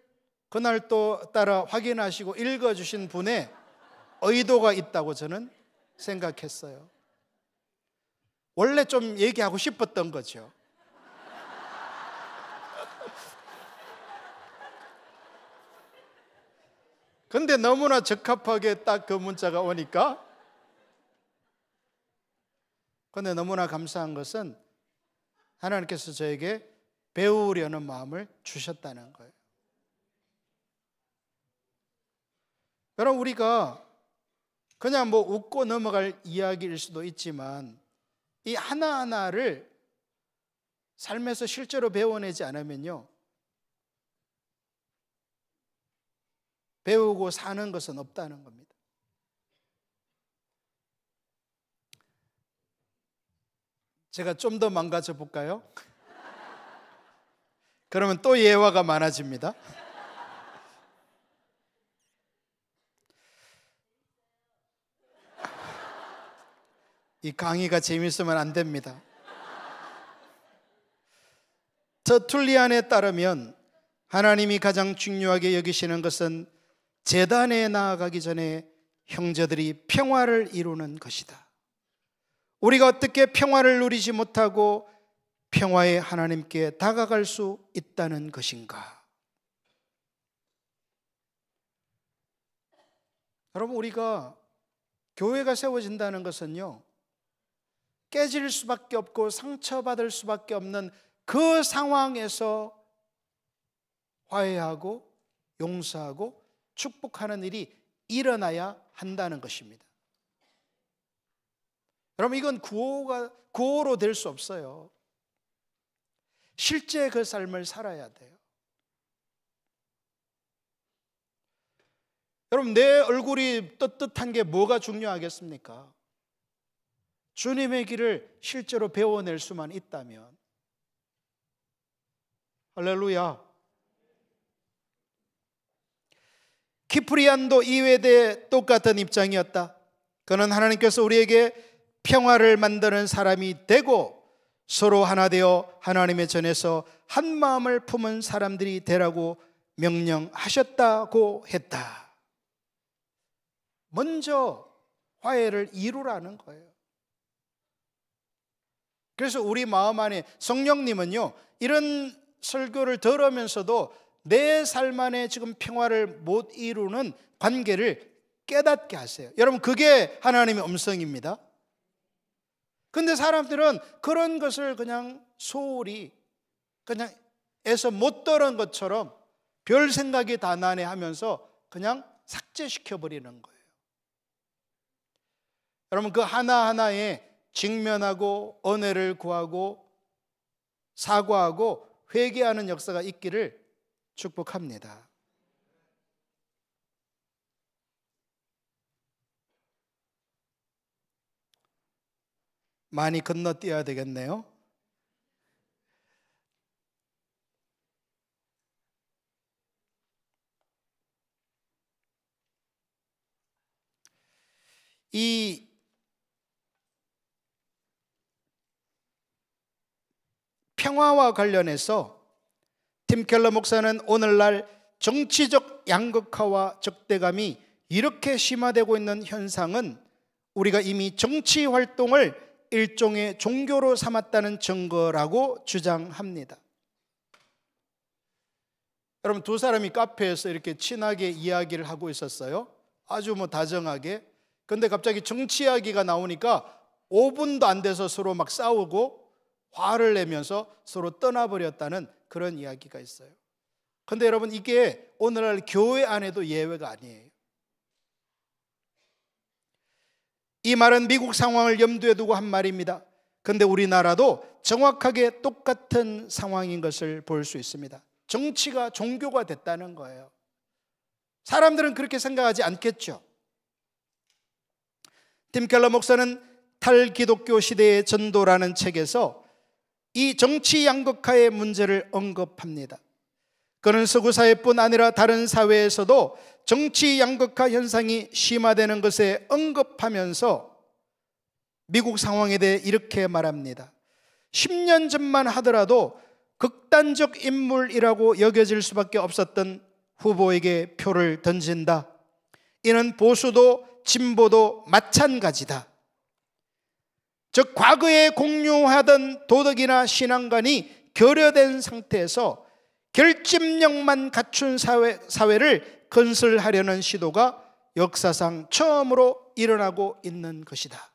그날 또 따라 확인하시고 읽어주신 분의 의도가 있다고 저는 생각했어요. 원래 좀 얘기하고 싶었던 거죠. 근데 너무나 적합하게 딱 그 문자가 오니까, 근데 너무나 감사한 것은 하나님께서 저에게 배우려는 마음을 주셨다는 거예요. 여러분, 우리가 그냥 뭐 웃고 넘어갈 이야기일 수도 있지만 이 하나하나를 삶에서 실제로 배워내지 않으면요, 배우고 사는 것은 없다는 겁니다. 제가 좀 더 망가져 볼까요? 그러면 또 예화가 많아집니다. 이 강의가 재미있으면 안 됩니다. 터툴리안에 따르면 하나님이 가장 중요하게 여기시는 것은 제단에 나아가기 전에 형제들이 평화를 이루는 것이다. 우리가 어떻게 평화를 누리지 못하고 평화의 하나님께 다가갈 수 있다는 것인가? 여러분, 우리가 교회가 세워진다는 것은요, 깨질 수밖에 없고 상처받을 수밖에 없는 그 상황에서 화해하고 용서하고 축복하는 일이 일어나야 한다는 것입니다. 여러분, 이건 구호로 될 수 없어요. 실제 그 삶을 살아야 돼요. 여러분, 내 얼굴이 떳떳한 게 뭐가 중요하겠습니까? 주님의 길을 실제로 배워낼 수만 있다면. 할렐루야. 키프리안도 이외에 대해 똑같은 입장이었다. 그는 하나님께서 우리에게 평화를 만드는 사람이 되고 서로 하나 되어 하나님의 전에서 한 마음을 품은 사람들이 되라고 명령하셨다고 했다. 먼저 화해를 이루라는 거예요. 그래서 우리 마음 안에 성령님은요, 이런 설교를 들으면서도 내 삶 안에 지금 평화를 못 이루는 관계를 깨닫게 하세요. 여러분, 그게 하나님의 음성입니다. 근데 사람들은 그런 것을 그냥 소홀히 그냥 애써 못 들은 것처럼 별 생각이 다 나네 하면서 그냥 삭제시켜 버리는 거예요. 여러분, 그 하나하나에 직면하고 은혜를 구하고 사과하고 회개하는 역사가 있기를 축복합니다. 많이 건너뛰어야 되겠네요. 이 평화와 관련해서 팀 켈러 목사는 오늘날 정치적 양극화와 적대감이 이렇게 심화되고 있는 현상은 우리가 이미 정치 활동을 일종의 종교로 삼았다는 증거라고 주장합니다. 여러분, 두 사람이 카페에서 이렇게 친하게 이야기를 하고 있었어요. 아주 다정하게. 근데 갑자기 정치 이야기가 나오니까 5분도 안 돼서 서로 막 싸우고 화를 내면서 서로 떠나버렸다는 그런 이야기가 있어요. 근데 여러분, 이게 오늘날 교회 안에도 예외가 아니에요. 이 말은 미국 상황을 염두에 두고 한 말입니다. 근데 우리나라도 정확하게 똑같은 상황인 것을 볼 수 있습니다. 정치가 종교가 됐다는 거예요. 사람들은 그렇게 생각하지 않겠죠. 팀 켈러 목사는 탈기독교 시대의 전도라는 책에서 이 정치 양극화의 문제를 언급합니다. 그는 서구 사회뿐 아니라 다른 사회에서도 정치 양극화 현상이 심화되는 것에 언급하면서 미국 상황에 대해 이렇게 말합니다. 10년 전만 하더라도 극단적 인물이라고 여겨질 수밖에 없었던 후보에게 표를 던진다. 이는 보수도 진보도 마찬가지다. 즉, 과거에 공유하던 도덕이나 신앙관이 결여된 상태에서 결집력만 갖춘 사회를 건설하려는 시도가 역사상 처음으로 일어나고 있는 것이다.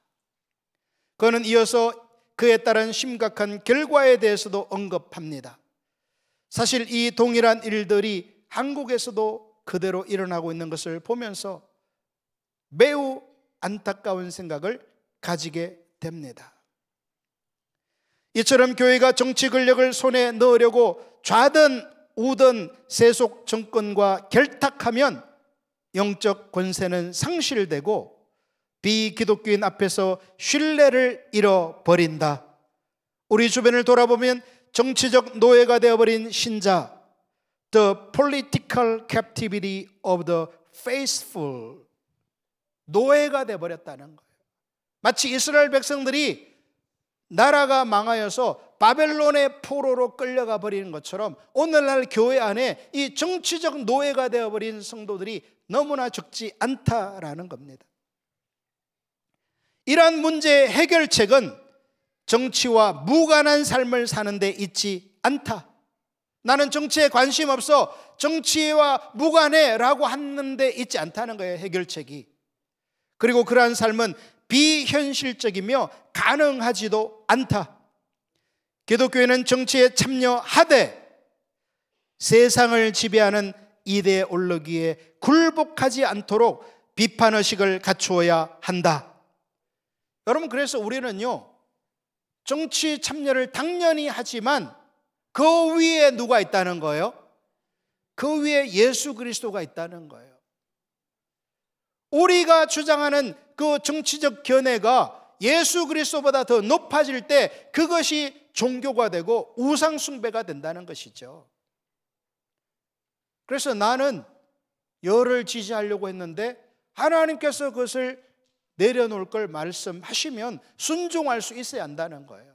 그는 이어서 그에 따른 심각한 결과에 대해서도 언급합니다. 사실 이 동일한 일들이 한국에서도 그대로 일어나고 있는 것을 보면서 매우 안타까운 생각을 가지게 됩니다. 이처럼 교회가 정치 권력을 손에 넣으려고 좌든 우든 세속 정권과 결탁하면 영적 권세는 상실되고 비기독교인 앞에서 신뢰를 잃어버린다. 우리 주변을 돌아보면 정치적 노예가 되어버린 신자, the political captivity of the faithful, 노예가 되어버렸다는 거예요. 마치 이스라엘 백성들이 나라가 망하여서 바벨론의 포로로 끌려가 버리는 것처럼 오늘날 교회 안에 이 정치적 노예가 되어버린 성도들이 너무나 적지 않다라는 겁니다. 이러한 문제의 해결책은 정치와 무관한 삶을 사는 데 있지 않다. 나는 정치에 관심 없어, 정치와 무관해 라고 하는 데 있지 않다는 거예요, 해결책이. 그리고 그러한 삶은 비현실적이며 가능하지도 않다. 기독교회는 정치에 참여하되 세상을 지배하는 이데올로기에 굴복하지 않도록 비판의식을 갖추어야 한다. 여러분, 그래서 우리는요, 정치 참여를 당연히 하지만 그 위에 누가 있다는 거예요? 그 위에 예수 그리스도가 있다는 거예요. 우리가 주장하는 그 정치적 견해가 예수 그리스도보다 더 높아질 때 그것이 종교가 되고 우상 숭배가 된다는 것이죠. 그래서 나는 여를 지지하려고 했는데 하나님께서 그것을 내려놓을 걸 말씀하시면 순종할 수 있어야 한다는 거예요.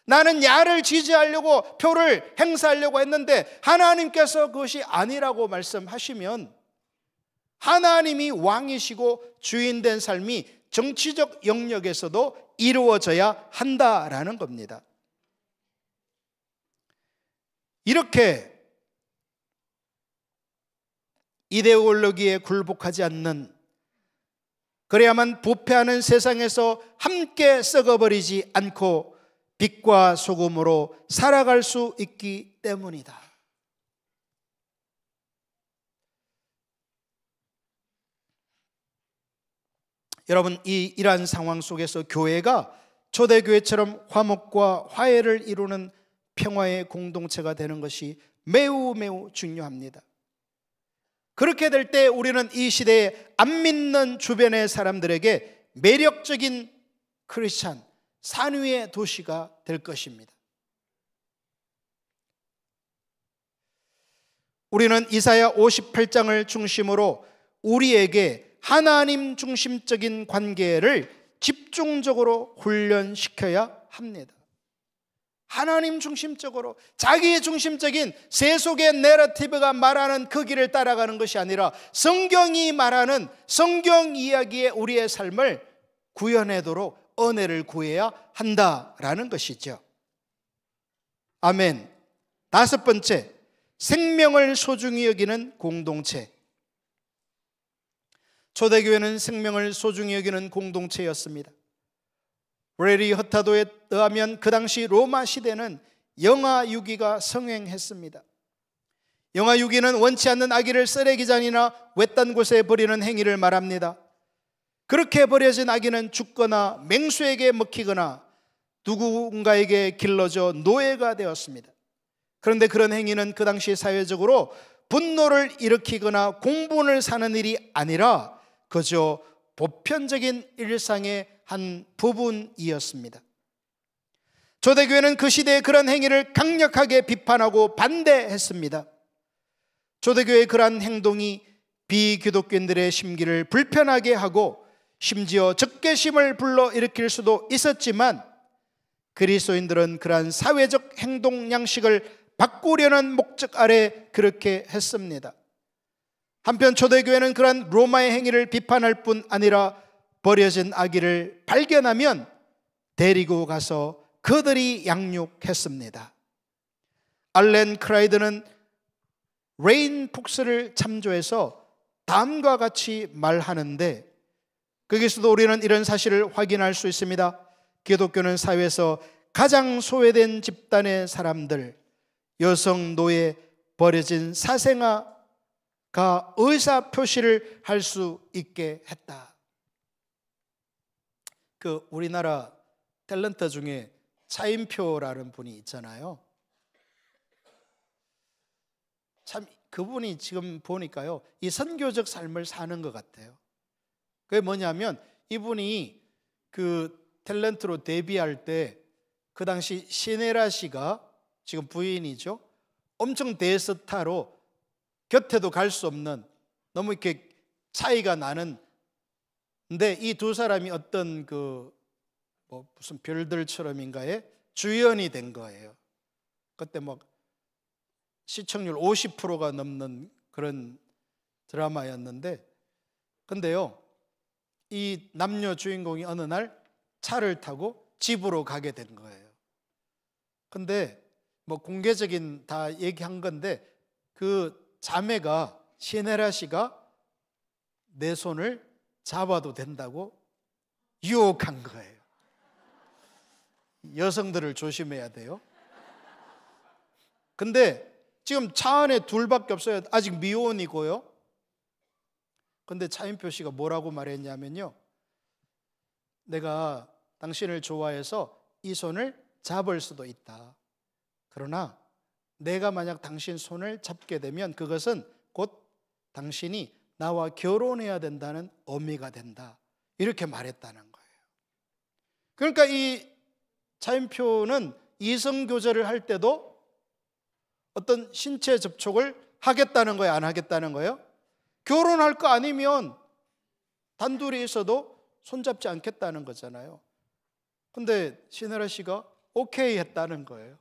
나는 야를 지지하려고 표를 행사하려고 했는데 하나님께서 그것이 아니라고 말씀하시면 하나님이 왕이시고 주인된 삶이 정치적 영역에서도 이루어져야 한다라는 겁니다. 이렇게 이데올로기에 굴복하지 않는, 그래야만 부패하는 세상에서 함께 썩어버리지 않고 빛과 소금으로 살아갈 수 있기 때문이다. 여러분, 이러한 상황 속에서 교회가 초대교회처럼 화목과 화해를 이루는 평화의 공동체가 되는 것이 매우 중요합니다. 그렇게 될 때 우리는 이 시대에 안 믿는 주변의 사람들에게 매력적인 크리스찬, 산 위의 도시가 될 것입니다. 우리는 이사야 58장을 중심으로 우리에게 하나님 중심적인 관계를 집중적으로 훈련시켜야 합니다. 하나님 중심적으로, 자기 중심적인 세속의 내러티브가 말하는 그 길을 따라가는 것이 아니라 성경이 말하는 성경 이야기의 우리의 삶을 구현하도록 은혜를 구해야 한다라는 것이죠. 아멘. 다섯 번째, 생명을 소중히 여기는 공동체. 초대교회는 생명을 소중히 여기는 공동체였습니다. 브레리 허타도에 의하면 그 당시 로마 시대는 영아유기가 성행했습니다. 영아유기는 원치 않는 아기를 쓰레기장이나 외딴 곳에 버리는 행위를 말합니다. 그렇게 버려진 아기는 죽거나 맹수에게 먹히거나 누군가에게 길러져 노예가 되었습니다. 그런데 그런 행위는 그 당시 사회적으로 분노를 일으키거나 공분을 사는 일이 아니라 그저 보편적인 일상의 한 부분이었습니다. 초대교회는 그 시대의 그런 행위를 강력하게 비판하고 반대했습니다. 초대교회의 그러한 행동이 비기독교인들의 심기를 불편하게 하고 심지어 적개심을 불러일으킬 수도 있었지만 그리스도인들은 그러한 사회적 행동 양식을 바꾸려는 목적 아래 그렇게 했습니다. 한편 초대교회는 그러한 로마의 행위를 비판할 뿐 아니라 버려진 아기를 발견하면 데리고 가서 그들이 양육했습니다. 알렌 크라이드는 레인 폭스를 참조해서 다음과 같이 말하는데, 거기서도 우리는 이런 사실을 확인할 수 있습니다. 기독교는 사회에서 가장 소외된 집단의 사람들, 여성, 노예, 버려진 사생아가 의사 표시를 할 수 있게 했다. 그 우리나라 탤런트 중에 차인표라는 분이 있잖아요. 참 그분이 지금 보니까요, 이 선교적 삶을 사는 것 같아요. 그게 뭐냐면, 이분이 그 탤런트로 데뷔할 때 그 당시 시네라 씨가, 지금 부인이죠, 엄청 대스타로 곁에도 갈 수 없는, 너무 이렇게 차이가 나는, 근데 이 두 사람이 어떤 무슨 별들처럼인가에 주연이 된 거예요. 그때 막 시청률 50%가 넘는 그런 드라마였는데, 근데요, 이 남녀 주인공이 어느 날 차를 타고 집으로 가게 된 거예요. 근데 뭐 공개적인 다 얘기한 건데, 그 자매가, 시네라 씨가 내 손을 잡아도 된다고 유혹한 거예요. 여성들을 조심해야 돼요. 근데 지금 차 안에 둘밖에 없어요. 아직 미혼이고요. 근데 차인표 씨가 뭐라고 말했냐면요, 내가 당신을 좋아해서 이 손을 잡을 수도 있다. 그러나 내가 만약 당신 손을 잡게 되면 그것은 곧 당신이 나와 결혼해야 된다는 의미가 된다. 이렇게 말했다는 거예요. 그러니까 이 차인표는 이성교제를 할 때도 어떤 신체 접촉을 하겠다는 거예요, 안 하겠다는 거예요? 결혼할 거 아니면 단둘이 있어도 손잡지 않겠다는 거잖아요. 근데 시네라 씨가 오케이 했다는 거예요.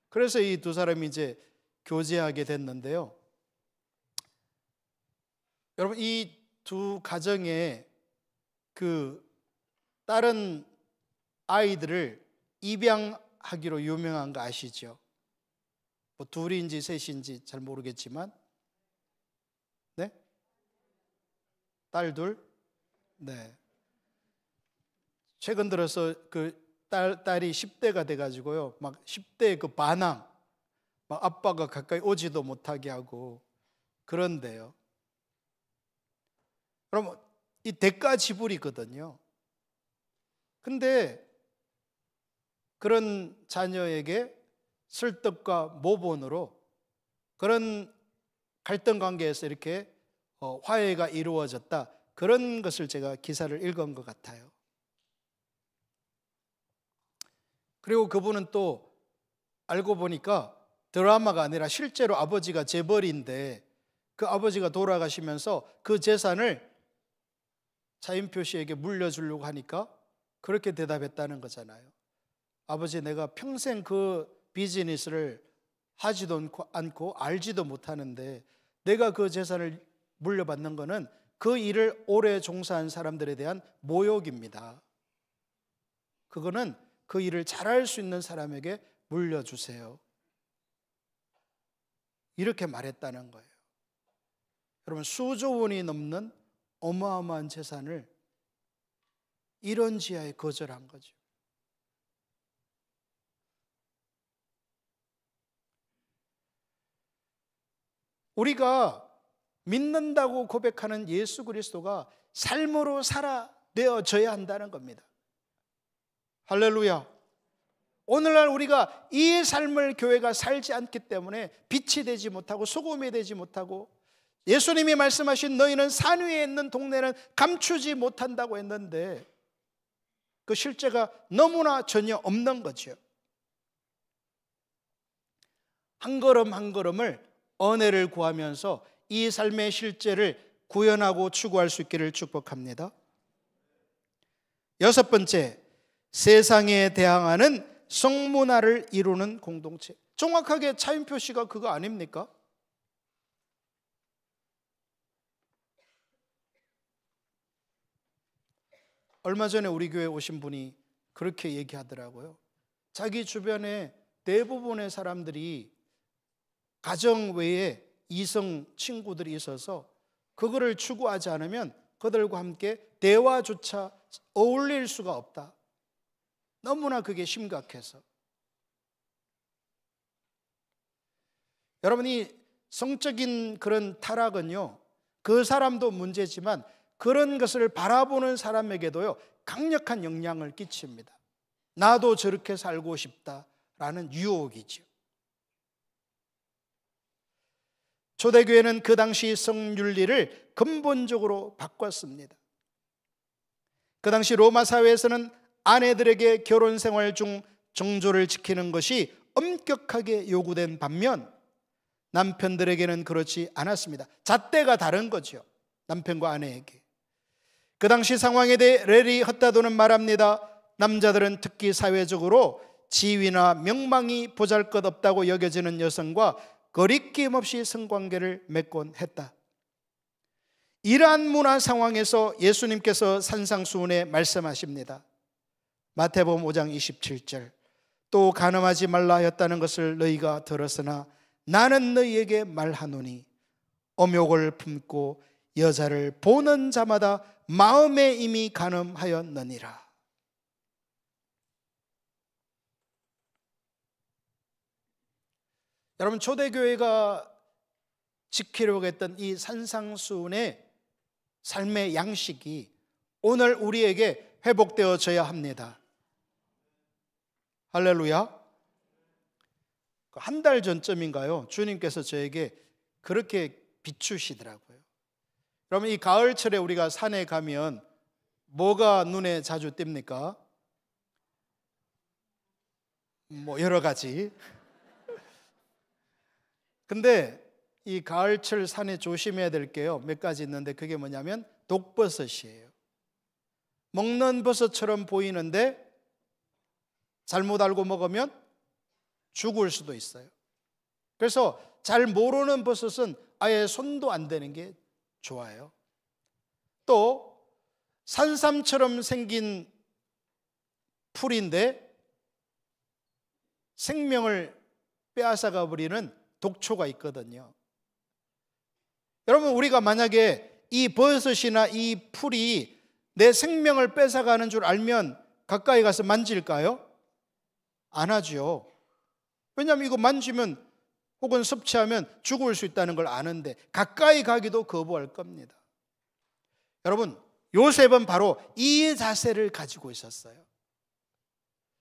그래서 이 두 사람이 이제 교제하게 됐는데요. 여러분, 이 두 가정에 그 다른 아이들을 입양하기로 유명한 거 아시죠? 뭐 둘인지 셋인지 잘 모르겠지만, 네? 딸 둘? 네. 최근 들어서 그 딸이 10대가 돼가지고요, 막 10대 그 반항, 막 아빠가 가까이 오지도 못하게 하고 그런데요. 그럼 이 대가 지불이거든요. 근데 그런 자녀에게 설득과 모본으로 그런 갈등 관계에서 이렇게 화해가 이루어졌다, 그런 것을 제가 기사를 읽은 것 같아요. 그리고 그분은 또 알고 보니까 드라마가 아니라 실제로 아버지가 재벌인데, 그 아버지가 돌아가시면서 그 재산을 차인표 씨에게 물려주려고 하니까 그렇게 대답했다는 거잖아요. 아버지, 내가 평생 그 비즈니스를 하지도 않고 알지도 못하는데 내가 그 재산을 물려받는 거는 그 일을 오래 종사한 사람들에 대한 모욕입니다. 그거는 그 일을 잘할 수 있는 사람에게 물려주세요. 이렇게 말했다는 거예요. 여러분, 수조 원이 넘는 어마어마한 재산을 이런 지하에 거절한 거죠. 우리가 믿는다고 고백하는 예수 그리스도가 삶으로 살아내어져야 한다는 겁니다. 할렐루야. 오늘날 우리가 이 삶을 교회가 살지 않기 때문에 빛이 되지 못하고 소금이 되지 못하고, 예수님이 말씀하신 너희는 산 위에 있는 동네는 감추지 못한다고 했는데 그 실제가 너무나 전혀 없는 거죠. 한 걸음 한 걸음을 은혜를 구하면서 이 삶의 실제를 구현하고 추구할 수 있기를 축복합니다. 여섯 번째, 세상에 대항하는 성문화를 이루는 공동체. 정확하게 차인표 씨가 그거 아닙니까? 얼마 전에 우리 교회 오신 분이 그렇게 얘기하더라고요. 자기 주변에 대부분의 사람들이 가정 외에 이성 친구들이 있어서 그거를 추구하지 않으면 그들과 함께 대화조차 어울릴 수가 없다. 너무나 그게 심각해서. 여러분이 성적인 그런 타락은요, 그 사람도 문제지만 그런 것을 바라보는 사람에게도요 강력한 영향을 끼칩니다. 나도 저렇게 살고 싶다라는 유혹이죠. 초대교회는 그 당시 성윤리를 근본적으로 바꿨습니다. 그 당시 로마 사회에서는 아내들에게 결혼 생활 중 정조를 지키는 것이 엄격하게 요구된 반면 남편들에게는 그렇지 않았습니다. 잣대가 다른 거죠, 남편과 아내에게. 그 당시 상황에 대해 레리 헛다도는 말합니다. 남자들은 특히 사회적으로 지위나 명망이 보잘것없다고 여겨지는 여성과 거리낌 없이 성관계를 맺곤 했다. 이러한 문화 상황에서 예수님께서 산상수훈에 말씀하십니다. 마태복음 5장 27절, 또 간음하지 말라 하였다는 것을 너희가 들었으나 나는 너희에게 말하노니 엄욕을 품고 여자를 보는 자마다 마음에 이미 간음하였느니라. 여러분, 초대교회가 지키려고 했던 이 산상수훈의 삶의 양식이 오늘 우리에게 회복되어져야 합니다. 할렐루야. 한 달 전쯤인가요? 주님께서 저에게 그렇게 비추시더라고요. 그러면 이 가을철에 우리가 산에 가면 뭐가 눈에 자주 띕니까? 뭐 여러 가지. 근데 이 가을철 산에 조심해야 될 게요, 몇 가지 있는데 그게 뭐냐면 독버섯이에요. 먹는 버섯처럼 보이는데 잘못 알고 먹으면 죽을 수도 있어요. 그래서 잘 모르는 버섯은 아예 손도 안 대는 게 좋아요. 또 산삼처럼 생긴 풀인데 생명을 빼앗아가 버리는 독초가 있거든요. 여러분, 우리가 만약에 이 버섯이나 이 풀이 내 생명을 뺏어가는 줄 알면 가까이 가서 만질까요? 안 하죠. 왜냐하면 이거 만지면 혹은 섭취하면 죽을 수 있다는 걸 아는데 가까이 가기도 거부할 겁니다. 여러분, 요셉은 바로 이 자세를 가지고 있었어요.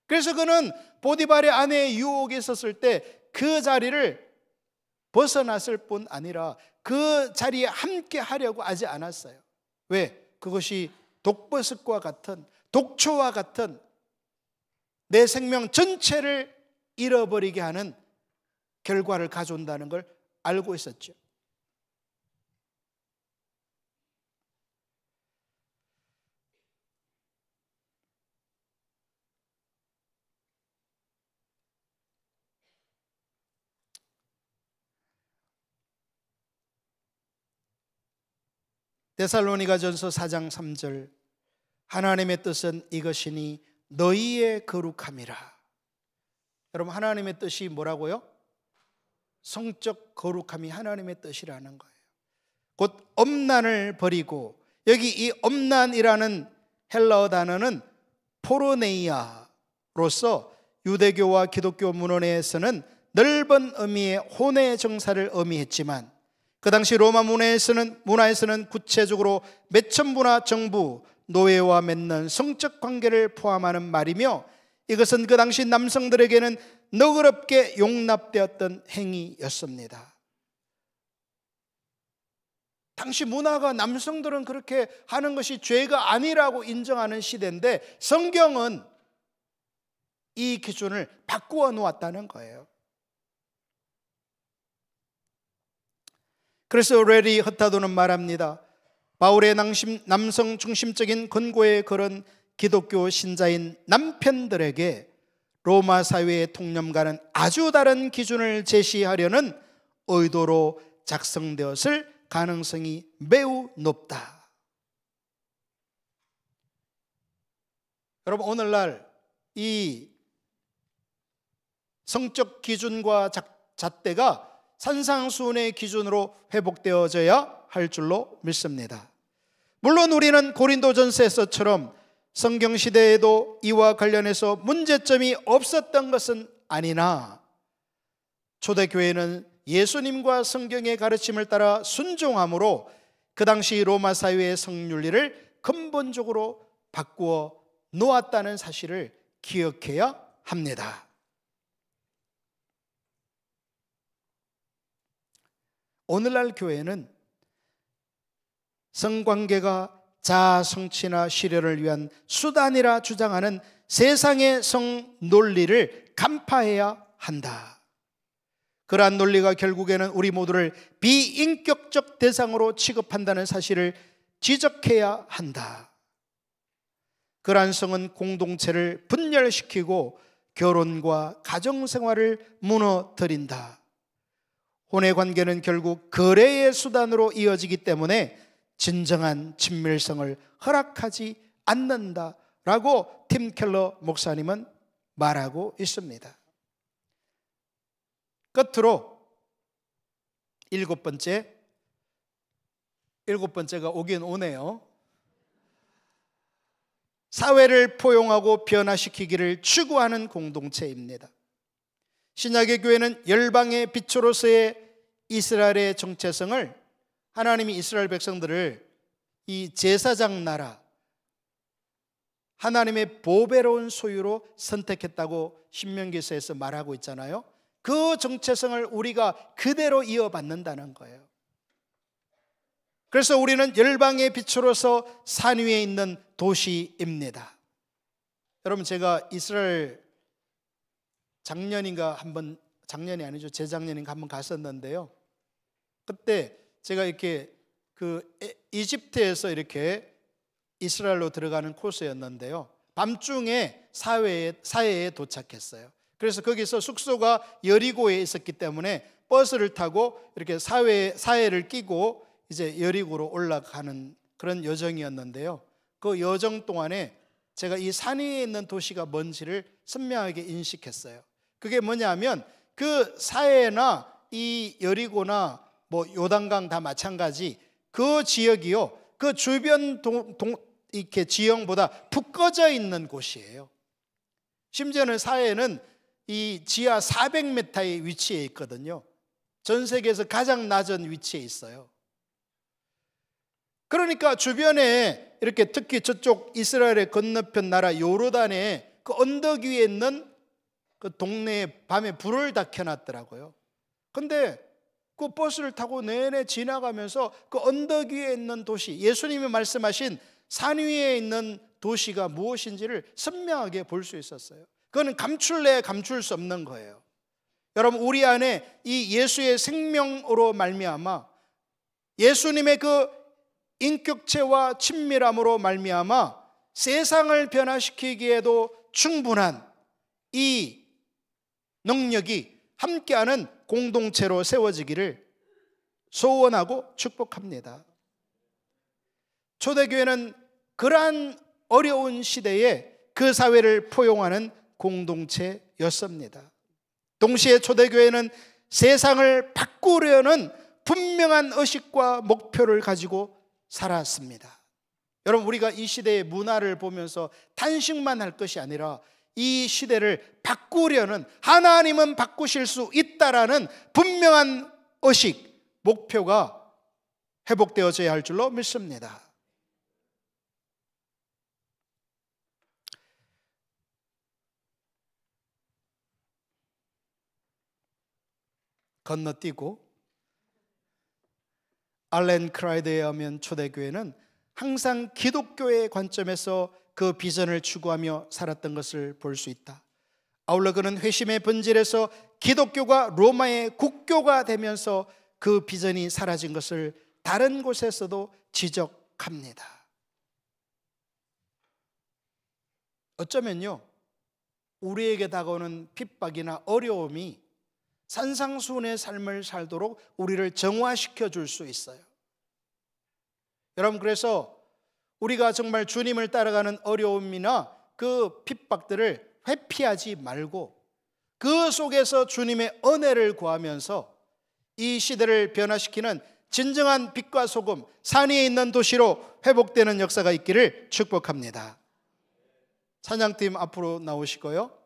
그래서 그는 보디발의 아내의 유혹에 있었을 때 그 자리를 벗어났을 뿐 아니라 그 자리에 함께 하려고 하지 않았어요. 왜? 그것이 독버섯과 같은, 독초와 같은 내 생명 전체를 잃어버리게 하는 결과를 가져온다는 걸 알고 있었죠. 데살로니가전서 4장 3절, 하나님의 뜻은 이것이니 너희의 거룩함이라. 여러분, 하나님의 뜻이 뭐라고요? 성적 거룩함이 하나님의 뜻이라는 거예요. 곧 엄난을 버리고, 여기 이 엄난이라는 헬라어 단어는 포르네이아로서 유대교와 기독교 문헌에서는 넓은 의미의 혼의 정사를 의미했지만 그 당시 로마 문화에서는 구체적으로 매천부나 정부, 노예와 맺는 성적 관계를 포함하는 말이며 이것은 그 당시 남성들에게는 너그럽게 용납되었던 행위였습니다. 당시 문화가 남성들은 그렇게 하는 것이 죄가 아니라고 인정하는 시대인데 성경은 이 기준을 바꾸어 놓았다는 거예요. 그래서 레리 헛다도는 말합니다. 바울의 남성 중심적인 권고에 그런 기독교 신자인 남편들에게 로마 사회의 통념과는 아주 다른 기준을 제시하려는 의도로 작성되었을 가능성이 매우 높다. 여러분, 오늘날 이 성적 기준과 잣대가 산상수훈의 기준으로 회복되어져야 할 줄로 믿습니다. 물론 우리는 고린도전서에서처럼 성경시대에도 이와 관련해서 문제점이 없었던 것은 아니나 초대교회는 예수님과 성경의 가르침을 따라 순종함으로 그 당시 로마 사회의 성윤리를 근본적으로 바꾸어 놓았다는 사실을 기억해야 합니다. 오늘날 교회는 성관계가 자아 성취나 실현을 위한 수단이라 주장하는 세상의 성 논리를 간파해야 한다. 그러한 논리가 결국에는 우리 모두를 비인격적 대상으로 취급한다는 사실을 지적해야 한다. 그러한 성은 공동체를 분열시키고 결혼과 가정생활을 무너뜨린다. 혼의 관계는 결국 거래의 수단으로 이어지기 때문에 진정한 친밀성을 허락하지 않는다라고 팀 켈러 목사님은 말하고 있습니다. 끝으로 일곱 번째가 오긴 오네요. 사회를 포용하고 변화시키기를 추구하는 공동체입니다. 신약의 교회는 열방의 빛으로서의 이스라엘의 정체성을, 하나님이 이스라엘 백성들을 이 제사장 나라, 하나님의 보배로운 소유로 선택했다고 신명기서에서 말하고 있잖아요. 그 정체성을 우리가 그대로 이어받는다는 거예요. 그래서 우리는 열방의 빛으로서 산 위에 있는 도시입니다. 여러분, 제가 이스라엘 작년이 아니죠, 재작년인가 한번 갔었는데요. 그때 제가 이렇게 이집트에서 이렇게 이스라엘로 들어가는 코스였는데요. 밤중에 사해에 도착했어요. 그래서 거기서 숙소가 여리고에 있었기 때문에 버스를 타고 이렇게 사해를 끼고 이제 여리고로 올라가는 그런 여정이었는데요. 그 여정 동안에 제가 이 산 위에 있는 도시가 뭔지를 선명하게 인식했어요. 그게 뭐냐면 그 사해나 이 여리고나 뭐 요단강 다 마찬가지, 그 지역이요, 그 주변 이렇게 지형보다 푹 꺼져 있는 곳이에요. 심지어는 사해는 이 지하 400m의 위치에 있거든요. 전 세계에서 가장 낮은 위치에 있어요. 그러니까 주변에 이렇게 특히 저쪽 이스라엘의 건너편 나라 요르단의 그 언덕 위에 있는 그 동네에 밤에 불을 다 켜놨더라고요. 근데 그 버스를 타고 내내 지나가면서 그 언덕 위에 있는 도시, 예수님이 말씀하신 산 위에 있는 도시가 무엇인지를 선명하게 볼 수 있었어요. 그거는 감출래야 감출 수 없는 거예요. 여러분, 우리 안에 이 예수의 생명으로 말미암아, 예수님의 그 인격체와 친밀함으로 말미암아 세상을 변화시키기에도 충분한 이 능력이 함께하는 공동체로 세워지기를 소원하고 축복합니다. 초대교회는 그러한 어려운 시대에 그 사회를 포용하는 공동체였습니다. 동시에 초대교회는 세상을 바꾸려는 분명한 의식과 목표를 가지고 살았습니다. 여러분, 우리가 이 시대의 문화를 보면서 탄식만 할 것이 아니라 이 시대를 바꾸려는, 하나님은 바꾸실 수 있다라는 분명한 의식, 목표가 회복되어져야 할 줄로 믿습니다. 건너뛰고 알렌 크라이드에 의하면 초대교회는 항상 기독교의 관점에서 그 비전을 추구하며 살았던 것을 볼 수 있다. 아울러 그는 회심의 본질에서 기독교가 로마의 국교가 되면서 그 비전이 사라진 것을 다른 곳에서도 지적합니다. 어쩌면요, 우리에게 다가오는 핍박이나 어려움이 산상수훈의 삶을 살도록 우리를 정화시켜 줄 수 있어요. 여러분, 그래서 우리가 정말 주님을 따라가는 어려움이나 그 핍박들을 회피하지 말고 그 속에서 주님의 은혜를 구하면서 이 시대를 변화시키는 진정한 빛과 소금, 산 위에 있는 도시로 회복되는 역사가 있기를 축복합니다. 찬양팀 앞으로 나오시고요.